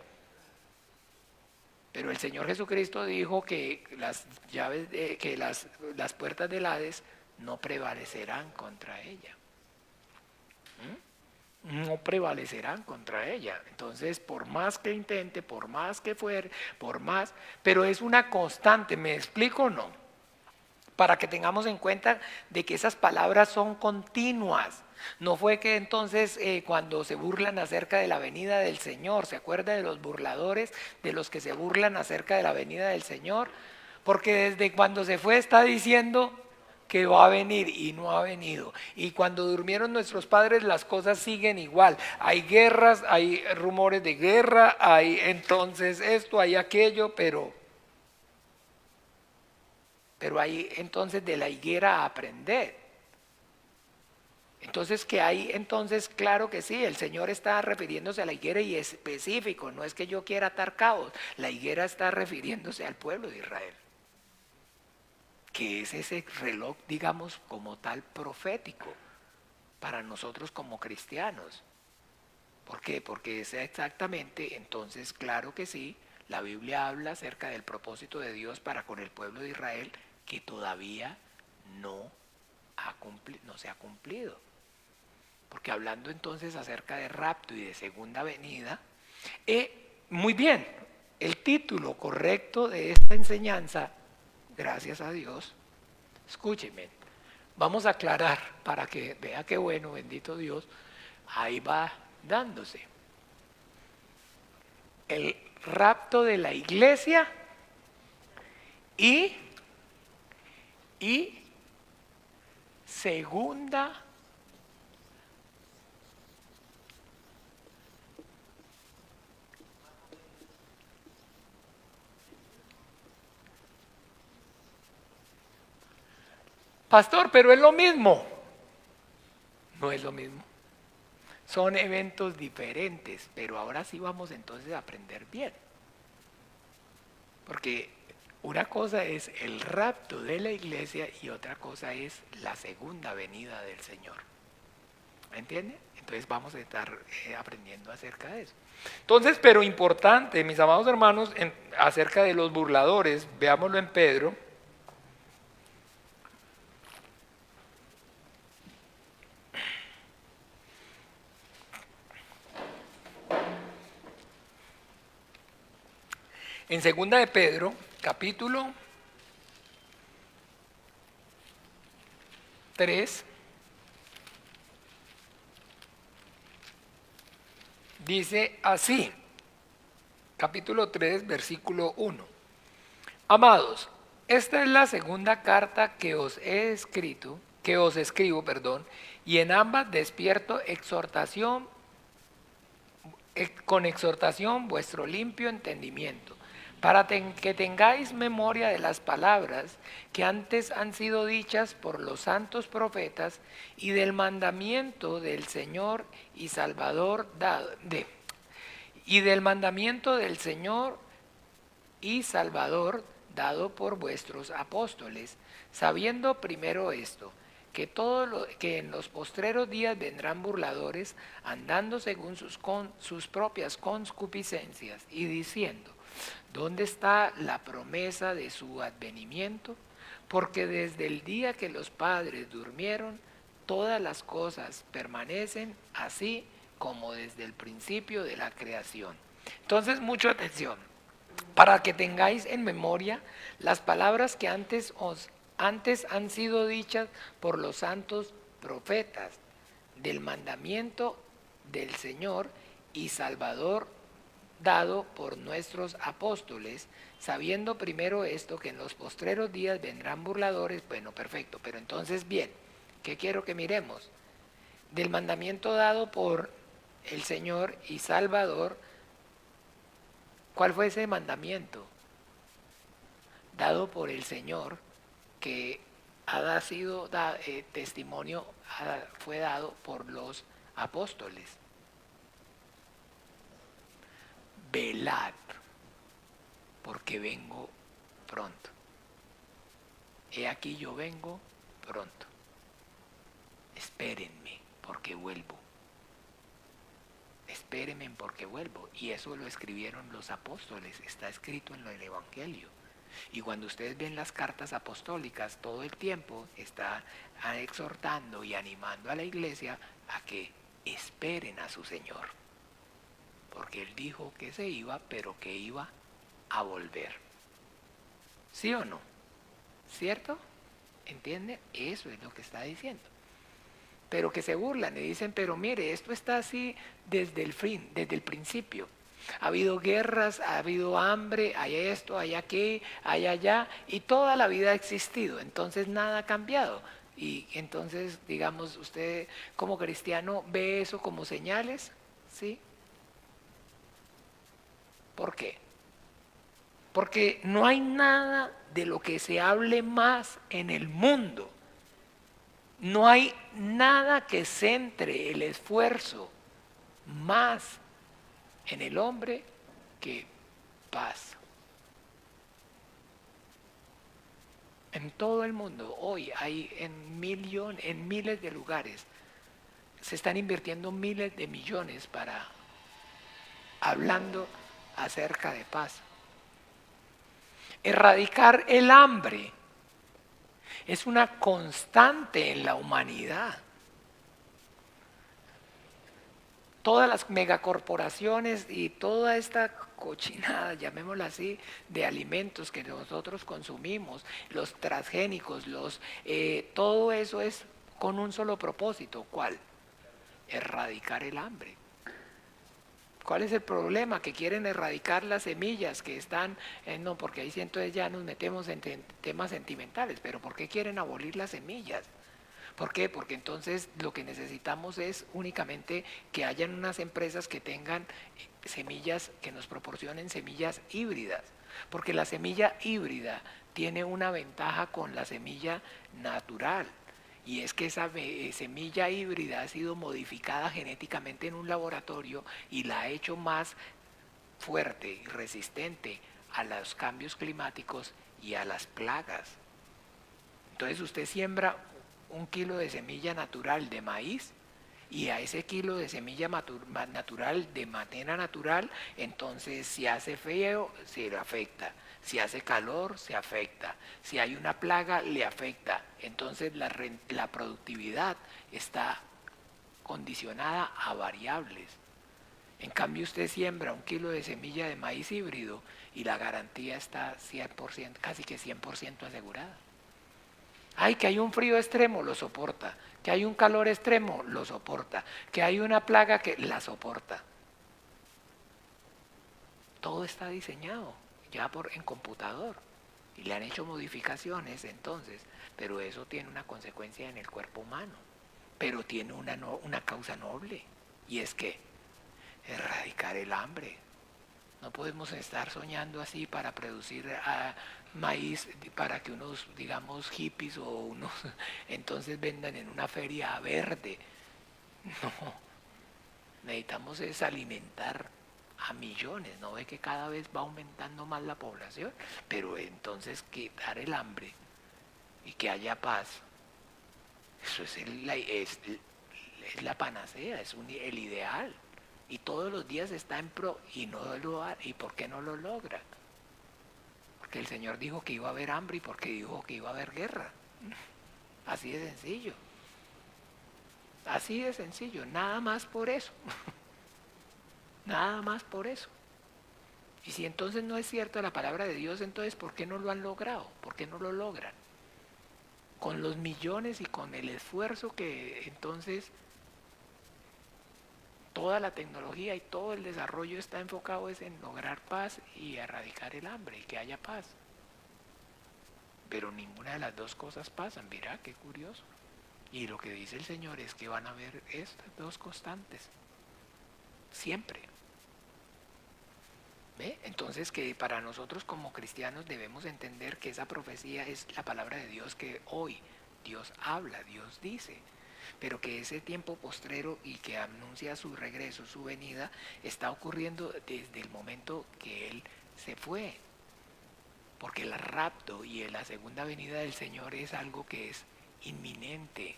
Pero el Señor Jesucristo dijo que las llaves, que las puertas del Hades no prevalecerán contra ella. No prevalecerán contra ella. Entonces, por más que intente, por más que fuere, pero es una constante, ¿me explico o no? para que tengamos en cuenta de que esas palabras son continuas. No fue que entonces cuando se burlan acerca de la venida del Señor, ¿se acuerda de los burladores, de los que se burlan acerca de la venida del Señor? Porque desde cuando se fue está diciendo que va a venir y no ha venido. Y cuando durmieron nuestros padres las cosas siguen igual. Hay guerras, hay rumores de guerra, hay entonces esto, hay aquello, pero hay entonces de la higuera a aprender. Entonces, que hay entonces, claro que sí, el Señor está refiriéndose a la higuera y específico, no es que yo quiera atar cabos, la higuera está refiriéndose al pueblo de Israel, que es ese reloj, digamos, como tal profético para nosotros como cristianos. ¿Por qué? Porque es exactamente, entonces, claro que sí, la Biblia habla acerca del propósito de Dios para con el pueblo de Israel que todavía no se ha cumplido. Porque hablando entonces acerca de rapto y de segunda venida, muy bien, el título correcto de esta enseñanza, gracias a Dios, escúcheme, vamos a aclarar para que vea qué bueno, bendito Dios, ahí va dándose. El rapto de la iglesia y segunda pastor, pero es lo mismo. No es lo mismo. Son eventos diferentes, pero ahora sí vamos entonces a aprender bien. Porque una cosa es el rapto de la iglesia y otra cosa es la segunda venida del Señor. ¿Entiende? Entonces vamos a estar aprendiendo acerca de eso. Entonces, pero importante, mis amados hermanos, acerca de los burladores, veámoslo en Pedro. En segunda de Pedro, capítulo 3, dice así, capítulo 3, versículo 1. Amados, esta es la segunda carta que os escribo, y en ambas despierto con exhortación vuestro limpio entendimiento, para que tengáis memoria de las palabras que antes han sido dichas por los santos profetas y del mandamiento del Señor y Salvador dado por vuestros apóstoles, sabiendo primero esto, que en los postreros días vendrán burladores, andando según sus propias concupiscencias, y diciendo, ¿dónde está la promesa de su advenimiento? Porque desde el día que los padres durmieron, todas las cosas permanecen así como desde el principio de la creación. Entonces, mucha atención, para que tengáis en memoria las palabras que antes han sido dichas por los santos profetas, del mandamiento del Señor y Salvador dado por nuestros apóstoles, sabiendo primero esto, que en los postreros días vendrán burladores. Bueno, perfecto, pero entonces bien, ¿qué quiero que miremos? Del mandamiento dado por el Señor y Salvador, ¿cuál fue ese mandamiento? Dado por el Señor, que ha sido testimonio, fue dado por los apóstoles. Velad, porque vengo pronto. He aquí yo vengo pronto. Espérenme, porque vuelvo. Espérenme porque vuelvo. Y eso lo escribieron los apóstoles, está escrito en el Evangelio. Y cuando ustedes ven las cartas apostólicas, todo el tiempo está exhortando y animando a la iglesia a que esperen a su Señor. Porque Él dijo que se iba, pero que iba a volver. ¿Sí o no? ¿Cierto? ¿Entienden? Eso es lo que está diciendo. Pero que se burlan y dicen, pero mire, esto está así desde el fin, desde el principio. Ha habido guerras, ha habido hambre, hay esto, hay aquí, hay allá, y toda la vida ha existido, entonces nada ha cambiado. Y entonces, digamos, usted como cristiano ve eso como señales, ¿sí? ¿Por qué? Porque no hay nada de lo que se hable más en el mundo. No hay nada que centre el esfuerzo más en el hombre que paz. En todo el mundo hoy hay en miles de lugares se están invirtiendo miles de millones para hablando acerca de paz. Erradicar el hambre es una constante en la humanidad. Todas las megacorporaciones y toda esta cochinada, llamémosla así, de alimentos que nosotros consumimos, los transgénicos, todo eso es con un solo propósito. ¿Cuál? Erradicar el hambre. ¿Cuál es el problema? Que quieren erradicar las semillas que están, no, porque ahí sí entonces ya nos metemos en temas sentimentales, pero ¿por qué quieren abolir las semillas? ¿Por qué? Porque entonces lo que necesitamos es únicamente que hayan unas empresas que tengan semillas, que nos proporcionen semillas híbridas, porque la semilla híbrida tiene una ventaja con la semilla natural. Y es que esa semilla híbrida ha sido modificada genéticamente en un laboratorio y la ha hecho más fuerte y resistente a los cambios climáticos y a las plagas. Entonces usted siembra 1 kilo de semilla natural de maíz y a ese kilo de semilla natural de matena natural, entonces si hace frío se le afecta, si hace calor se afecta, si hay una plaga le afecta, entonces la productividad está condicionada a variables. En cambio usted siembra 1 kilo de semilla de maíz híbrido y la garantía está 100%, casi que 100% asegurada. Ay, que hay un frío extremo, lo soporta. Que hay un calor extremo, lo soporta. Que hay una plaga que la soporta. Todo está diseñado ya en computador. Y le han hecho modificaciones entonces. Pero eso tiene una consecuencia en el cuerpo humano. Pero tiene una causa noble. Y es que erradicar el hambre. No podemos estar soñando así para producir maíz para que unos, digamos, hippies o unos entonces vendan en una feria verde. No, necesitamos es alimentar a millones. ¿No ve que cada vez va aumentando más la población? Pero entonces quitar el hambre y que haya paz, eso es la panacea, es el ideal. Y todos los días está en pro y ¿y por qué no lo logra? Porque el Señor dijo que iba a haber hambre y porque dijo que iba a haber guerra. Así de sencillo. Así de sencillo, nada más por eso. Nada más por eso. Y si entonces no es cierta la palabra de Dios, entonces ¿por qué no lo han logrado? ¿Por qué no lo logran? Con los millones y con el esfuerzo que entonces toda la tecnología y todo el desarrollo está enfocado es en lograr paz y erradicar el hambre y que haya paz. Pero ninguna de las dos cosas pasan, mira qué curioso. Y lo que dice el Señor es que van a haber estas dos constantes, siempre. ¿Ve? Entonces que para nosotros como cristianos debemos entender que esa profecía es la palabra de Dios que hoy Dios habla, Dios dice. Pero que ese tiempo postrero y que anuncia su regreso, su venida, está ocurriendo desde el momento que Él se fue. Porque el rapto y la segunda venida del Señor es algo que es inminente.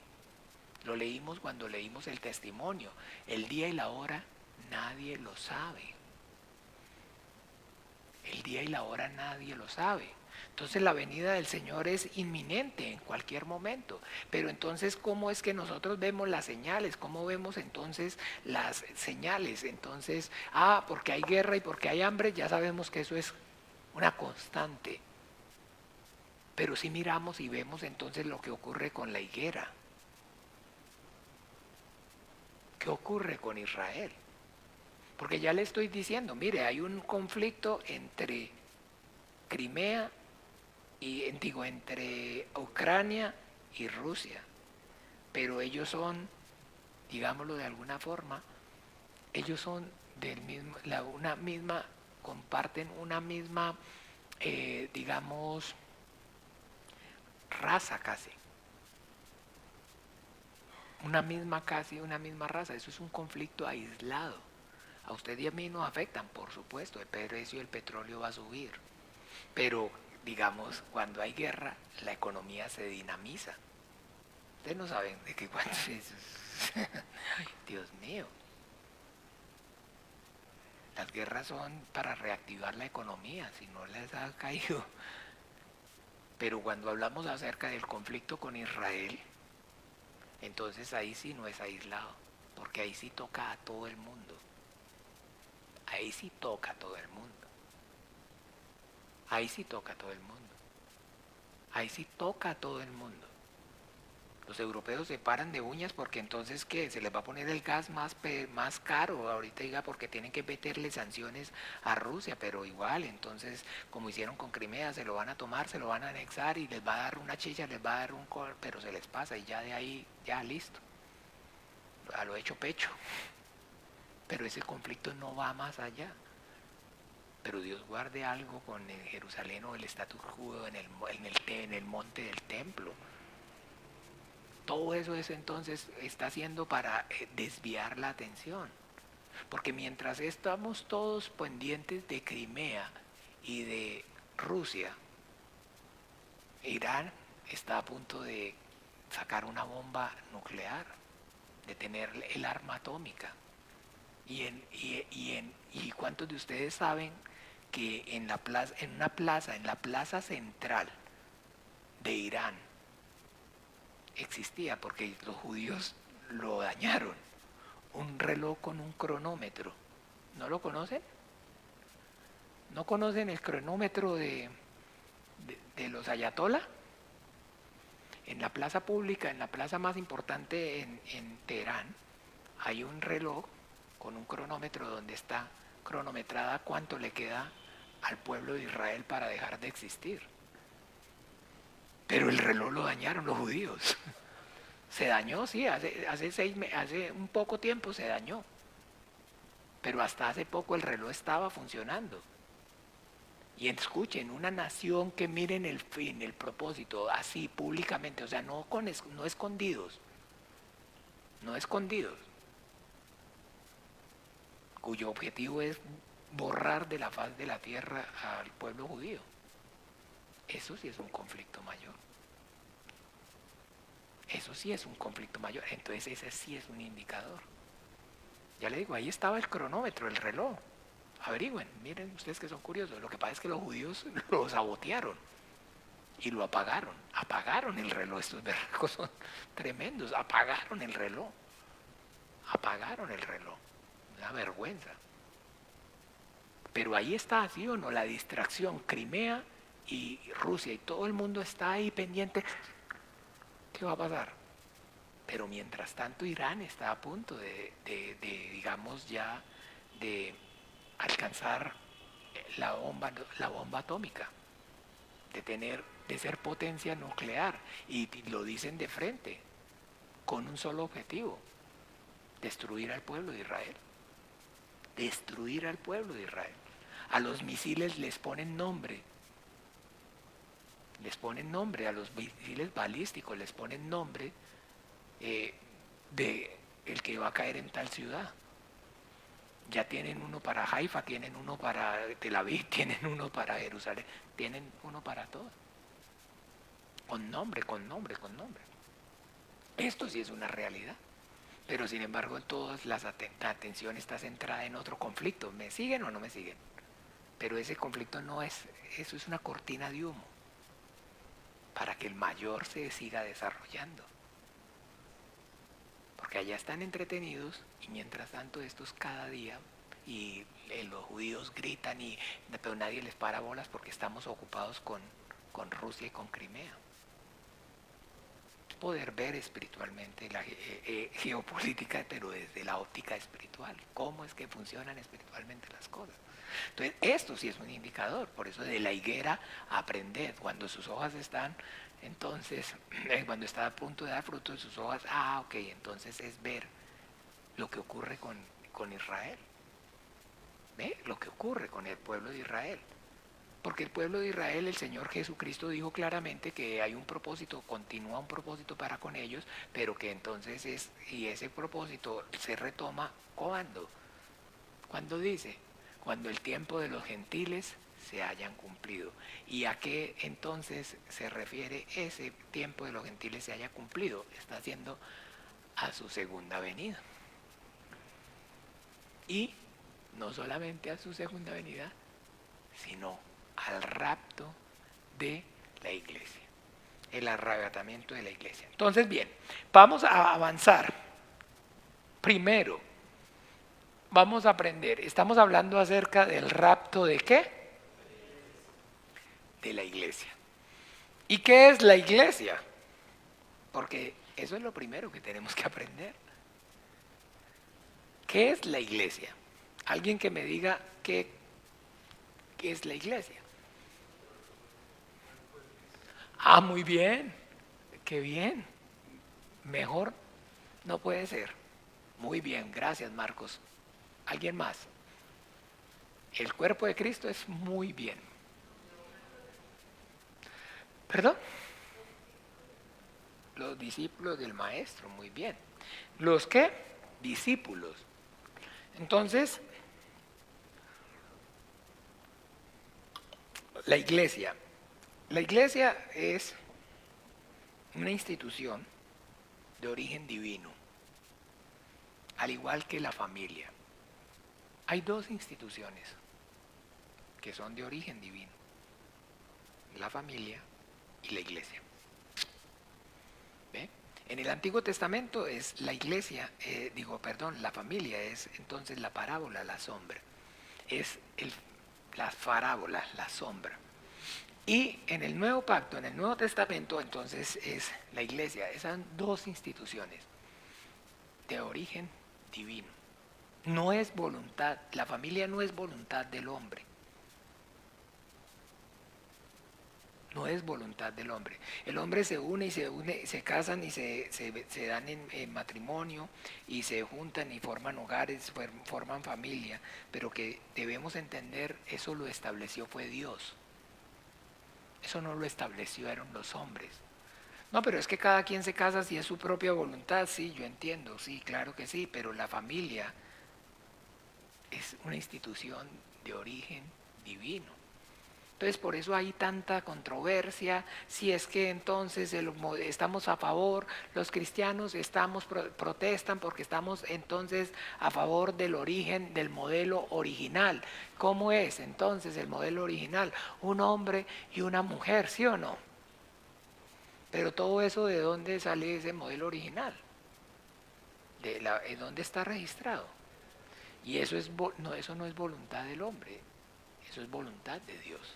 Lo leímos cuando leímos el testimonio. El día y la hora nadie lo sabe. El día y la hora nadie lo sabe. Entonces la venida del Señor es inminente en cualquier momento. Pero entonces, ¿cómo es que nosotros vemos las señales? ¿Cómo vemos entonces las señales? Entonces, porque hay guerra y porque hay hambre, ya sabemos que eso es una constante. Pero si miramos y vemos entonces lo que ocurre con la higuera, ¿qué ocurre con Israel? Porque ya le estoy diciendo, mire, hay un conflicto entre Crimea y digo, entre Ucrania y Rusia, pero ellos son, digámoslo de alguna forma, ellos son del mismo, una misma, comparten una misma, digamos, raza casi. Una misma raza. Eso es un conflicto aislado. A usted y a mí nos afectan, por supuesto. El precio del petróleo va a subir. Pero, digamos, cuando hay guerra, la economía se dinamiza. Ustedes no saben de qué cuánto es eso. Ay, Dios mío. Las guerras son para reactivar la economía, si no les ha caído. Pero cuando hablamos acerca del conflicto con Israel, entonces ahí sí no es aislado, porque ahí sí toca a todo el mundo. Ahí sí toca a todo el mundo. Ahí sí toca a todo el mundo. Ahí sí toca a todo el mundo. Los europeos se paran de uñas porque entonces ¿qué? Se les va a poner el gas más caro ahorita, diga, porque tienen que meterle sanciones a Rusia, pero igual, entonces como hicieron con Crimea, se lo van a tomar, se lo van a anexar y les va a dar una chicha, les va a dar pero se les pasa y ya de ahí, ya listo, a lo hecho pecho. Pero ese conflicto no va más allá. Pero Dios guarde algo con el Jerusalén o el status quo en el monte del templo. Todo eso es entonces está haciendo para desviar la atención. Porque mientras estamos todos pendientes de Crimea y de Rusia, Irán está a punto de sacar una bomba nuclear, de tener el arma atómica. ¿Y cuántos de ustedes saben que en la plaza central de Irán, existía, porque los judíos lo dañaron, un reloj con un cronómetro? ¿No lo conocen? ¿No conocen el cronómetro de los ayatolá? En la plaza pública, en la plaza más importante en Teherán, hay un reloj con un cronómetro donde está cronometrada cuánto le queda al pueblo de Israel para dejar de existir. Pero el reloj lo dañaron los judíos. Se dañó, sí, hace un poco tiempo se dañó. Pero hasta hace poco el reloj estaba funcionando. Y escuchen, una nación que miren el fin, el propósito, así públicamente, o sea, no escondidos, no escondidos, cuyo objetivo es borrar de la faz de la tierra al pueblo judío. Eso sí es un conflicto mayor. Eso sí es un conflicto mayor. Entonces ese sí es un indicador. Ya le digo, ahí estaba el cronómetro, el reloj. Averigüen, miren ustedes que son curiosos. Lo que pasa es que los judíos lo sabotearon y lo apagaron. Apagaron el reloj. Estos berracos son tremendos. Apagaron el reloj. Apagaron el reloj. Una vergüenza. Pero ahí está, ¿sí o no? La distracción. Crimea y Rusia y todo el mundo está ahí pendiente. ¿Qué va a pasar? Pero mientras tanto Irán está a punto digamos ya, de alcanzar la bomba atómica, de ser potencia nuclear. Y lo dicen de frente, con un solo objetivo: destruir al pueblo de Israel. Destruir al pueblo de Israel. A los misiles les ponen nombre. A los misiles balísticos les ponen nombre de el que va a caer en tal ciudad. Ya tienen uno para Haifa, tienen uno para Tel Aviv, tienen uno para Jerusalén, tienen uno para todo. Con nombre, con nombre, con nombre. Esto sí es una realidad. Pero sin embargo, todas la atención está centrada en otro conflicto. ¿Me siguen o no me siguen? Pero ese conflicto no es, eso es una cortina de humo para que el mayor se siga desarrollando. Porque allá están entretenidos y mientras tanto estos cada día los judíos gritan pero nadie les para bolas porque estamos ocupados con con Rusia y con Crimea. Poder ver espiritualmente la geopolítica, pero desde la óptica espiritual. ¿Cómo es que funcionan espiritualmente las cosas? Entonces, esto sí es un indicador. Por eso de la higuera aprended. Cuando sus hojas están, entonces, cuando está a punto de dar fruto de sus hojas, ok, entonces es ver lo que ocurre con Israel. ¿Ve? Lo que ocurre con el pueblo de Israel. Porque el pueblo de Israel, el Señor Jesucristo dijo claramente que hay un propósito, continúa un propósito para con ellos, pero que entonces ese propósito se retoma ¿cuándo? ¿Cuándo dice? Cuando el tiempo de los gentiles se hayan cumplido. ¿Y a qué entonces se refiere ese tiempo de los gentiles se haya cumplido? Está haciendo a su segunda venida. Y no solamente a su segunda venida, sino al rapto de la iglesia, el arrebatamiento de la iglesia. Entonces, bien, vamos a avanzar. Primero, vamos a aprender, estamos hablando acerca del rapto de ¿qué? De la iglesia. ¿Y qué es la iglesia? Porque eso es lo primero que tenemos que aprender. ¿Qué es la iglesia? Alguien que me diga qué es la iglesia. Muy bien, qué bien, mejor no puede ser. Muy bien, gracias Marcos. ¿Alguien más? El cuerpo de Cristo es muy bien. ¿Perdón? Los discípulos del maestro, muy bien. ¿Los qué? Discípulos. Entonces, la iglesia. La iglesia es una institución de origen divino, al igual que la familia. Hay dos instituciones que son de origen divino, la familia y la iglesia. ¿Ve? En el Antiguo Testamento es la iglesia, la familia es entonces la parábola, la sombra. Es la parábola, la sombra. Y en el Nuevo Pacto, en el Nuevo Testamento, entonces es la iglesia. Esas dos instituciones de origen divino. No es voluntad, la familia no es voluntad del hombre. No es voluntad del hombre. El hombre se une, se casan y se dan en matrimonio y se juntan y forman hogares, forman familia, pero que debemos entender, eso lo estableció fue Dios. Eso no lo establecieron los hombres. No, pero es que cada quien se casa si es su propia voluntad. Sí, yo entiendo, sí, claro que sí, pero la familia es una institución de origen divino. Entonces por eso hay tanta controversia, si es que entonces estamos a favor, los cristianos protestan porque estamos entonces a favor del origen, del modelo original. ¿Cómo es entonces el modelo original? Un hombre y una mujer, ¿sí o no? Pero todo eso, ¿de dónde sale ese modelo original? ¿Dónde está registrado? Y eso no es voluntad del hombre, eso es voluntad de Dios.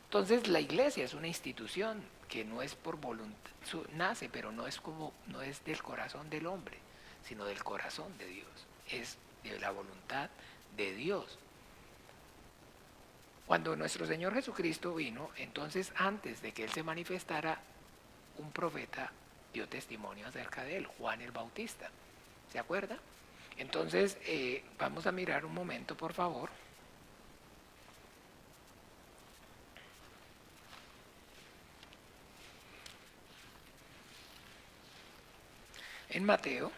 Entonces la iglesia es una institución que no es por voluntad, nace, pero no es del corazón del hombre, sino del corazón de Dios, es de la voluntad de Dios. Cuando nuestro Señor Jesucristo vino, entonces antes de que Él se manifestara, un profeta dio testimonio acerca de Él, Juan el Bautista. ¿Se acuerda? Entonces vamos a mirar un momento, por favor. En Mateo,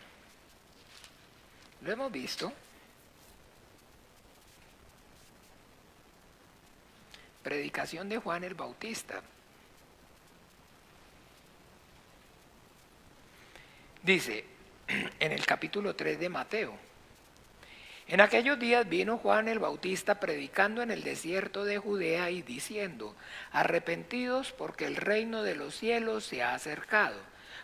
lo hemos visto, predicación de Juan el Bautista. Dice en el capítulo 3 de Mateo: en aquellos días vino Juan el Bautista predicando en el desierto de Judea y diciendo: arrepentidos porque el reino de los cielos se ha acercado.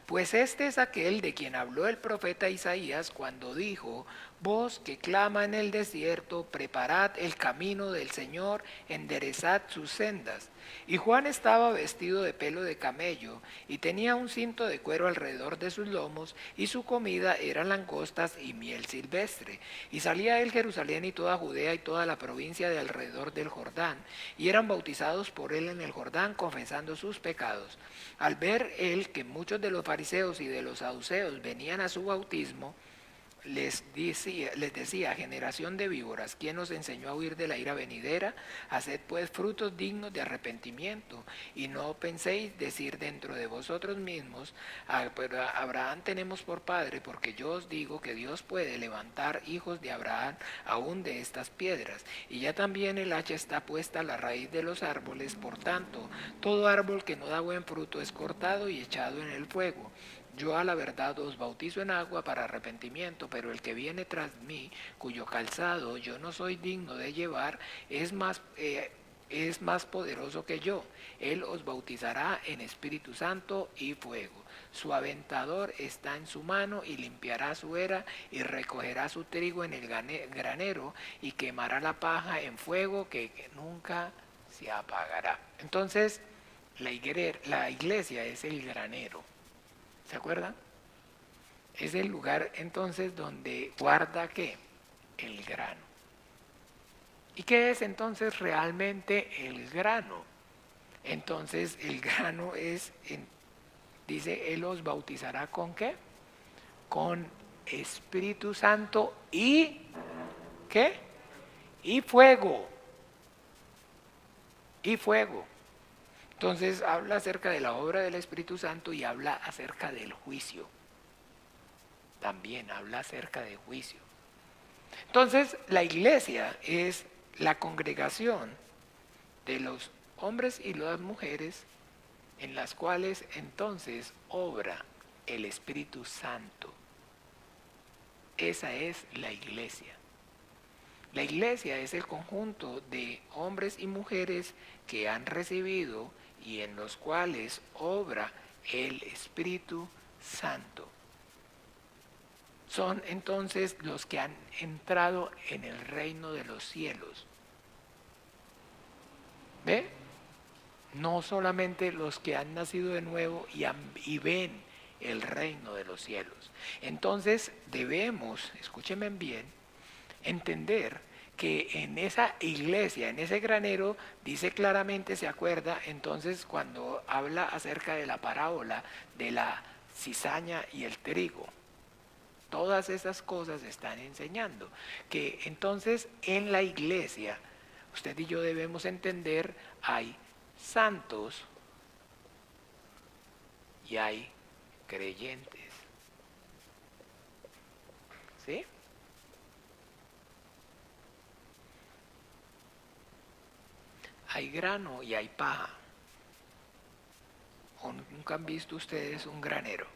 Pues este es aquel de quien habló el profeta Isaías cuando dijo: voz que clama en el desierto, preparad el camino del Señor, enderezad sus sendas. Y Juan estaba vestido de pelo de camello, y tenía un cinto de cuero alrededor de sus lomos, y su comida eran langostas y miel silvestre. Y salía él Jerusalén y toda Judea y toda la provincia de alrededor del Jordán, y eran bautizados por él en el Jordán, confesando sus pecados. Al ver él que muchos de los fariseos y de los saduceos venían a su bautismo, les decía: generación de víboras, ¿quién os enseñó a huir de la ira venidera? Haced pues frutos dignos de arrepentimiento, y no penséis decir dentro de vosotros mismos: pero a Abraham tenemos por padre, porque yo os digo que Dios puede levantar hijos de Abraham aún de estas piedras. Y ya también el hacha está puesta a la raíz de los árboles, por tanto, todo árbol que no da buen fruto es cortado y echado en el fuego. Yo a la verdad os bautizo en agua para arrepentimiento, pero el que viene tras mí, cuyo calzado yo no soy digno de llevar, es más poderoso que yo. Él os bautizará en Espíritu Santo y fuego. Su aventador está en su mano, y limpiará su era y recogerá su trigo en el granero, y quemará la paja en fuego que nunca se apagará. Entonces, la iglesia es el granero. ¿Se acuerdan? Es el lugar entonces donde guarda ¿qué? El grano. ¿Y qué es entonces realmente el grano? Entonces el grano es, dice, Él os bautizará ¿con qué? Con Espíritu Santo y ¿qué? Y fuego. Y fuego. Entonces habla acerca de la obra del Espíritu Santo y habla acerca del juicio. También habla acerca del juicio. Entonces la iglesia es la congregación de los hombres y las mujeres en las cuales entonces obra el Espíritu Santo. Esa es la iglesia. La iglesia es el conjunto de hombres y mujeres que han recibido y en los cuales obra el Espíritu Santo. Son entonces los que han entrado en el reino de los cielos. ¿Ve? No solamente los que han nacido de nuevo y ven el reino de los cielos. Entonces debemos, escúchenme bien, entender que en esa iglesia, en ese granero, dice claramente, se acuerda, entonces cuando habla acerca de la parábola de la cizaña y el trigo. Todas esas cosas están enseñando que entonces en la iglesia, usted y yo debemos entender, hay santos y hay creyentes. ¿Sí? Hay grano y hay paja. ¿O nunca han visto ustedes un granero?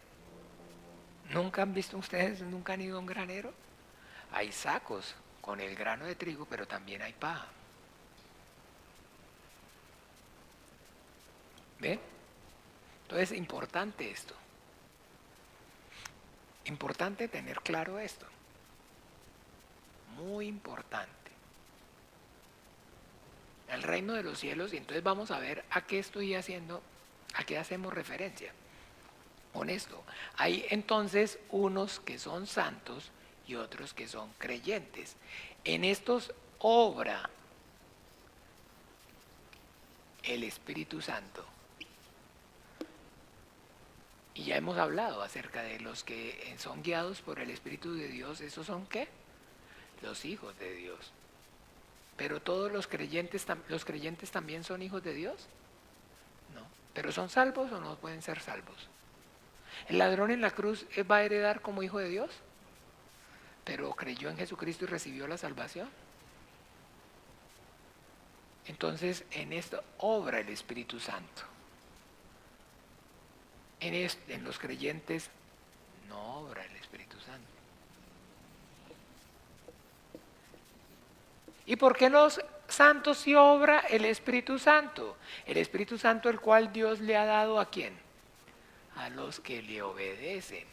¿Nunca han visto ustedes, nunca han ido a un granero? Hay sacos con el grano de trigo, pero también hay paja. ¿Ven? Entonces es importante esto. Importante tener claro esto. Muy importante. El reino de los cielos, y entonces vamos a ver a qué estoy haciendo, a qué hacemos referencia. Con esto, hay entonces unos que son santos y otros que son creyentes. En estos obra el Espíritu Santo. Y ya hemos hablado acerca de los que son guiados por el Espíritu de Dios. ¿Esos son qué? Los hijos de Dios. Pero todos los creyentes también son hijos de Dios. No. ¿Pero son salvos o no pueden ser salvos? ¿El ladrón en la cruz va a heredar como hijo de Dios? ¿Pero creyó en Jesucristo y recibió la salvación? Entonces, en esto obra el Espíritu Santo. En los creyentes no obra el Espíritu Santo. ¿Y por qué los santos sí obra el Espíritu Santo? El Espíritu Santo, el cual Dios le ha dado ¿a quién? a los que le obedecen.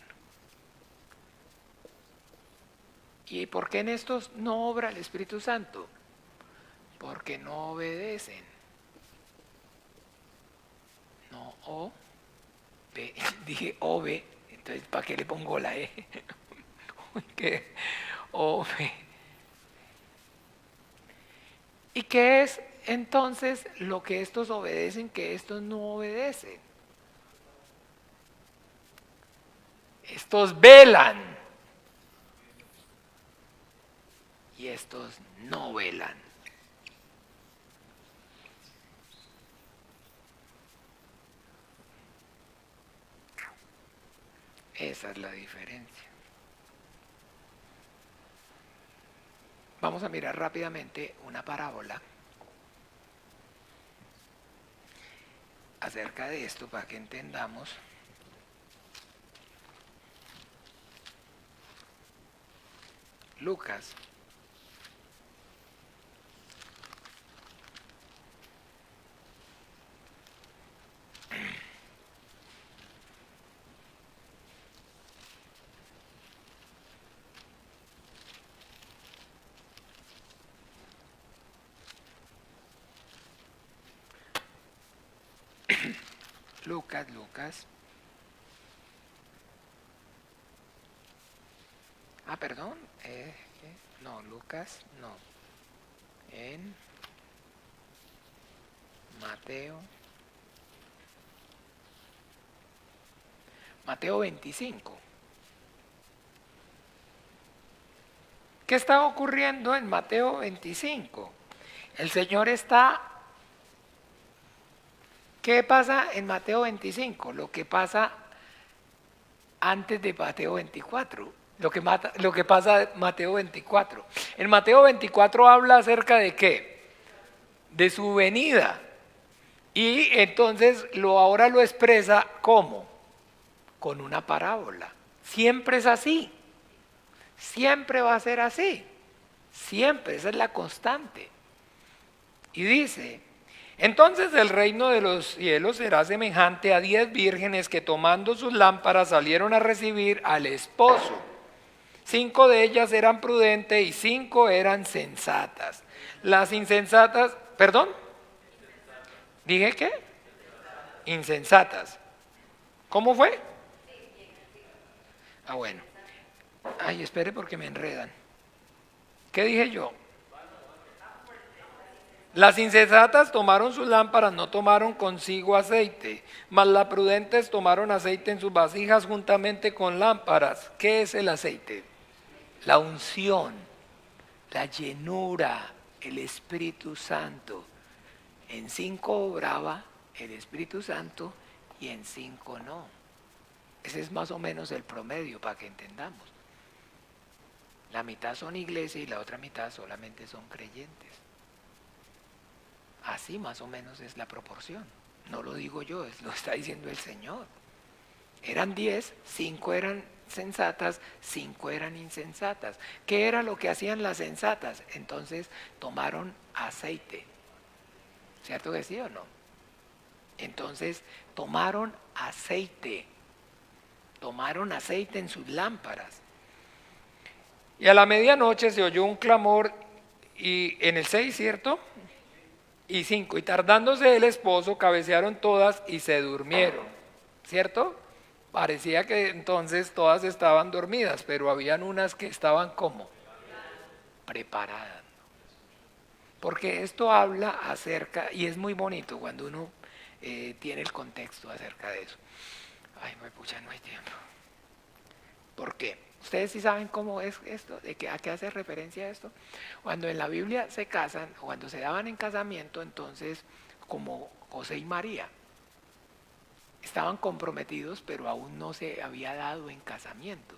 ¿Y por qué en estos no obra el Espíritu Santo? Porque no obedecen. No dije ove, entonces ¿para qué le pongo la E? ¿Qué? Ove. ¿Y qué es entonces lo que estos obedecen que estos no obedecen? Estos velan y estos no velan. Esa es la diferencia. Vamos a mirar rápidamente una parábola acerca de esto para que entendamos. Lucas. Lucas. Perdón. No, Lucas, no. En Mateo. Mateo 25. ¿Qué está ocurriendo en Mateo 25? El Señor está... ¿Qué pasa en Mateo 25? Lo que pasa antes de Mateo 24. Lo que pasa en Mateo 24. En Mateo 24 habla acerca de qué? De su venida. Y entonces ahora lo expresa ¿cómo? Con una parábola. Siempre es así. Siempre va a ser así. Siempre, esa es la constante. Y dice, entonces el reino de los cielos será semejante a 10 vírgenes que tomando sus lámparas salieron a recibir al esposo. 5 de ellas eran prudentes y 5 eran sensatas. Las insensatas, ¿perdón? ¿Dije qué? Insensatas. ¿Cómo fue? Bueno. Ay, espere porque me enredan. ¿Qué dije yo? Las insensatas tomaron sus lámparas, no tomaron consigo aceite, mas las prudentes tomaron aceite en sus vasijas juntamente con lámparas. ¿Qué es el aceite? La unción, la llenura, el Espíritu Santo. En 5 obraba el Espíritu Santo y en 5 no. Ese es más o menos el promedio para que entendamos. La mitad son iglesia y la otra mitad solamente son creyentes. Así más o menos es la proporción. No lo digo yo, lo está diciendo el Señor. Eran 10, 5 eran sensatas, 5 eran insensatas. ¿Qué era lo que hacían las sensatas? Entonces tomaron aceite. ¿Cierto que sí o no? Entonces tomaron aceite en sus lámparas. Y a la medianoche se oyó un clamor y en el 6, ¿cierto? Y 5, y tardándose el esposo, cabecearon todas y se durmieron, ¿cierto? Parecía que entonces todas estaban dormidas, pero habían unas que estaban como preparadas. Porque esto habla acerca, y es muy bonito cuando uno tiene el contexto acerca de eso. Ay, pucha, no hay tiempo. ¿Por qué? Ustedes sí saben cómo es esto, a qué hace referencia esto. Cuando en la Biblia se casan, cuando se daban en casamiento, entonces, como José y María, estaban comprometidos, pero aún no se había dado en casamiento.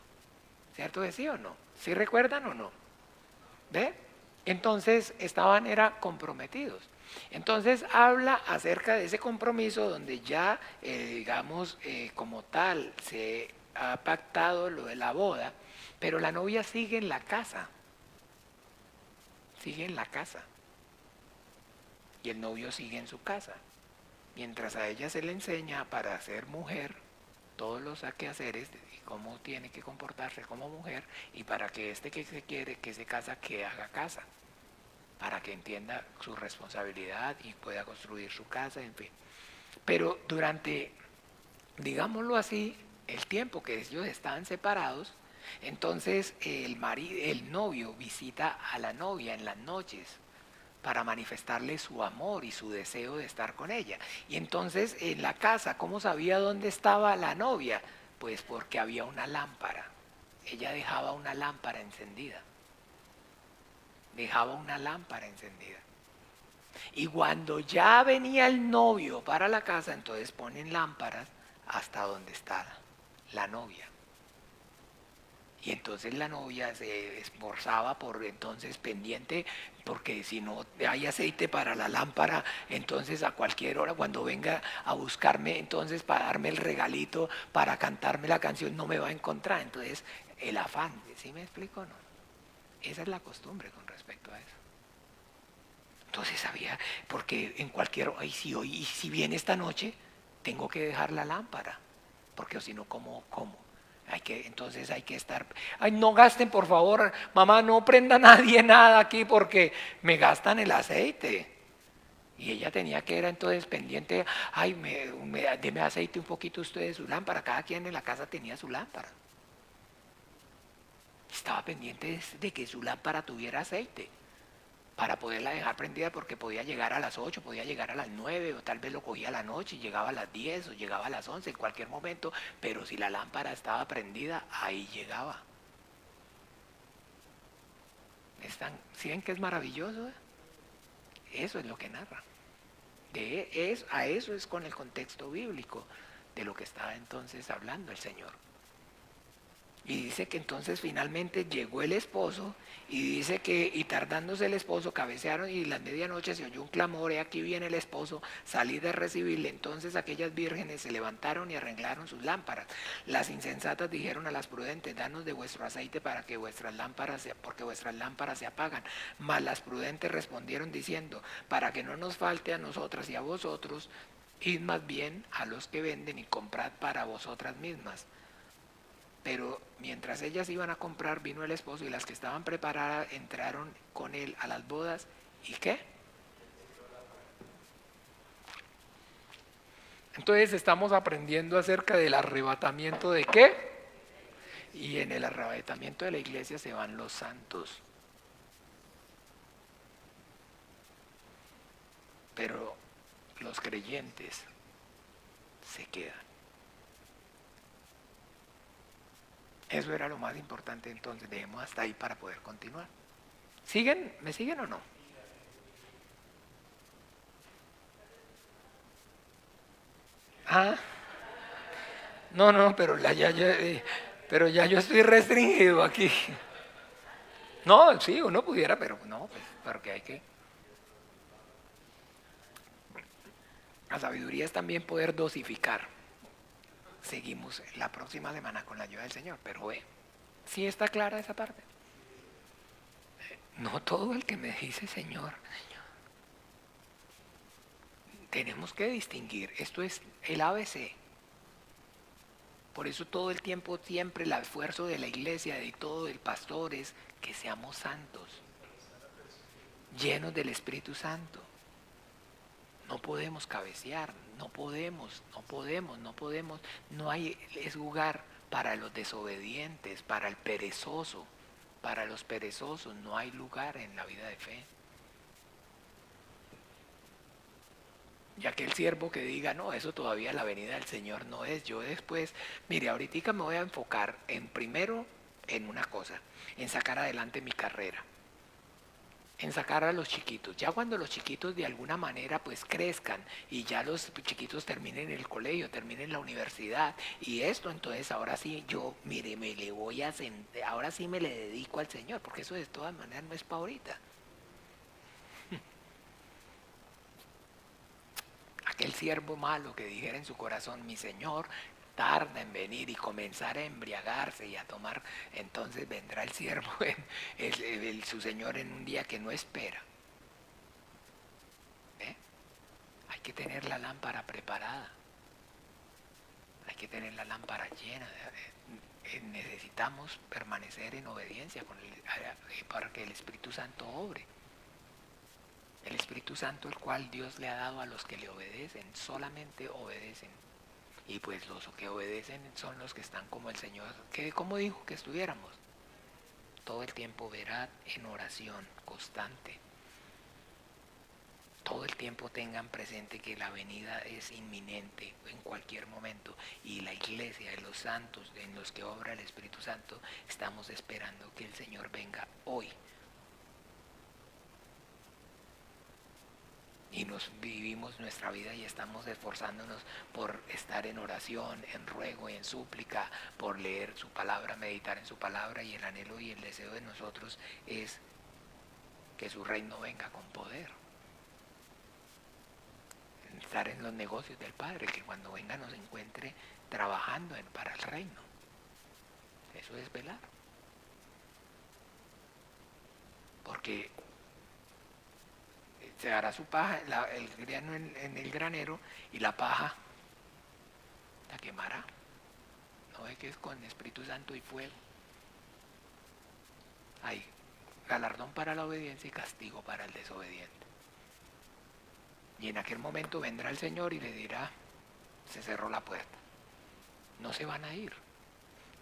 ¿Cierto que sí o no? ¿Sí recuerdan o no? ¿Ve? Entonces era comprometidos. Entonces habla acerca de ese compromiso donde ya, digamos, como tal, se ha pactado lo de la boda, pero la novia sigue en la casa. Sigue en la casa. Y el novio sigue en su casa. Mientras a ella se le enseña para ser mujer todos los quehaceres y cómo tiene que comportarse como mujer, y para que que se quiere, que se casa, que haga casa, para que entienda su responsabilidad y pueda construir su casa, en fin. Pero durante, digámoslo así, el tiempo que ellos estaban separados, entonces el novio visita a la novia en las noches para manifestarle su amor y su deseo de estar con ella. Y entonces en la casa, ¿cómo sabía dónde estaba la novia? Pues porque había una lámpara. Ella dejaba una lámpara encendida. Dejaba una lámpara encendida. Y cuando ya venía el novio para la casa, entonces ponen lámparas hasta donde está la novia. Y entonces la novia se esforzaba por entonces pendiente, porque si no hay aceite para la lámpara, entonces a cualquier hora cuando venga a buscarme, entonces para darme el regalito, para cantarme la canción, no me va a encontrar. Entonces el afán, ¿sí me explico o no? Esa es la costumbre con respecto a eso. Entonces sabía, porque en cualquier, ay, si hoy, y si viene esta noche, tengo que dejar la lámpara, porque si no, ¿cómo? Entonces hay que estar, ay, no gasten por favor, mamá, no prenda nadie nada aquí porque me gastan el aceite. Y ella tenía que, era entonces pendiente, ay, deme aceite un poquito usted de su lámpara, cada quien en la casa tenía su lámpara. Estaba pendiente de que su lámpara tuviera aceite, para poderla dejar prendida, porque podía llegar a las 8, podía llegar a las 9, o tal vez lo cogía a la noche y llegaba a las 10 o llegaba a las 11 en cualquier momento, pero si la lámpara estaba prendida, ahí llegaba. ¿Sí ven que es maravilloso? Eso es lo que narra. A eso es con el contexto bíblico de lo que estaba entonces hablando el Señor. Y dice que entonces finalmente llegó el esposo, y dice que, y tardándose el esposo, cabecearon, y la medianoche se oyó un clamor, y aquí viene el esposo, salí de recibirle. Entonces aquellas vírgenes se levantaron y arreglaron sus lámparas. Las insensatas dijeron a las prudentes, danos de vuestro aceite para que porque vuestras lámparas se apagan. Mas las prudentes respondieron diciendo, para que no nos falte a nosotras y a vosotros, id más bien a los que venden y comprad para vosotras mismas. Pero mientras ellas iban a comprar, vino el esposo, y las que estaban preparadas entraron con él a las bodas. ¿Y qué? Entonces estamos aprendiendo acerca del arrebatamiento de qué. Y en el arrebatamiento de la iglesia se van los santos. Pero los creyentes se quedan. Eso era lo más importante. Entonces dejemos hasta ahí para poder continuar. ¿Siguen? ¿Me siguen o no? Ah, no, pero pero ya yo estoy restringido aquí. No, sí, uno pudiera, pero no, pues, porque hay que. La sabiduría es también poder dosificar. Seguimos la próxima semana con la ayuda del Señor, pero sí está clara esa parte. No todo el que me dice Señor, tenemos que distinguir. Esto es el ABC. Por eso todo el tiempo, siempre el esfuerzo de la iglesia, de todo el pastor, es que seamos santos, llenos del Espíritu Santo. No podemos cabecear, no podemos. No hay lugar para los desobedientes, para el perezoso. Para los perezosos no hay lugar en la vida de fe. Y aquel siervo que diga, no, eso todavía la venida del Señor no es. Yo después, mire, ahorita me voy a enfocar primero en una cosa, en sacar adelante mi carrera, en sacar a los chiquitos. Ya cuando los chiquitos de alguna manera pues crezcan, y ya los chiquitos terminen el colegio, terminen la universidad y esto, entonces ahora sí yo, mire, me le voy a ahora sí me le dedico al Señor, porque eso de todas maneras no es para ahorita. Aquel siervo malo que dijera en su corazón, mi Señor tarda en venir, y comenzar a embriagarse y a tomar, entonces vendrá el siervo, su Señor, en un día que no espera. Hay que tener la lámpara preparada. que tener la lámpara llena. Necesitamos permanecer en obediencia para que el Espíritu Santo obre. El Espíritu Santo, el cual Dios le ha dado a los que le obedecen, solamente obedecen. Y pues los que obedecen son los que están como el Señor, que como dijo que estuviéramos. Todo el tiempo verad en oración constante. Todo el tiempo tengan presente que la venida es inminente en cualquier momento. Y la iglesia de los santos en los que obra el Espíritu Santo, estamos esperando que el Señor venga hoy. Y nos vivimos nuestra vida y estamos esforzándonos por estar en oración, en ruego y en súplica, por leer su palabra, meditar en su palabra, y el anhelo y el deseo de nosotros es que su reino venga con poder. Estar en los negocios del Padre, que cuando venga nos encuentre trabajando para el reino. Eso es velar. Porque se hará su paja, el grano en el granero, y la paja la quemará. No es que es con Espíritu Santo y fuego. Hay galardón para la obediencia y castigo para el desobediente. Y en aquel momento vendrá el Señor y le dirá, se cerró la puerta. No se van a ir.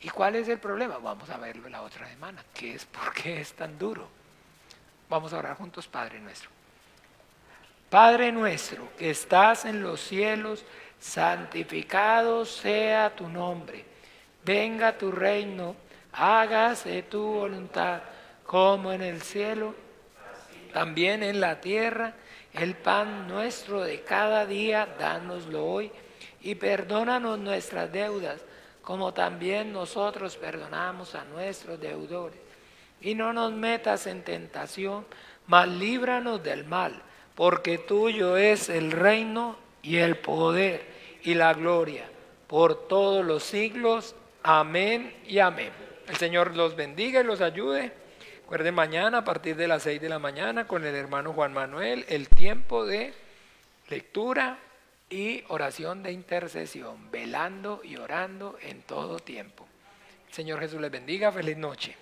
¿Y cuál es el problema? Vamos a verlo la otra semana. ¿Por qué es tan duro? Vamos a orar juntos, Padre nuestro. Padre nuestro que estás en los cielos, santificado sea tu nombre. Venga tu reino, hágase tu voluntad, como en el cielo, también en la tierra. El pan nuestro de cada día, dánoslo hoy, y perdónanos nuestras deudas, como también nosotros perdonamos a nuestros deudores. Y no nos metas en tentación, mas líbranos del mal, porque tuyo es el reino y el poder y la gloria por todos los siglos. Amén y amén. El Señor los bendiga y los ayude. Recuerden, mañana a partir de las 6 de la mañana con el hermano Juan Manuel, el tiempo de lectura y oración de intercesión, velando y orando en todo tiempo. El Señor Jesús les bendiga. Feliz noche.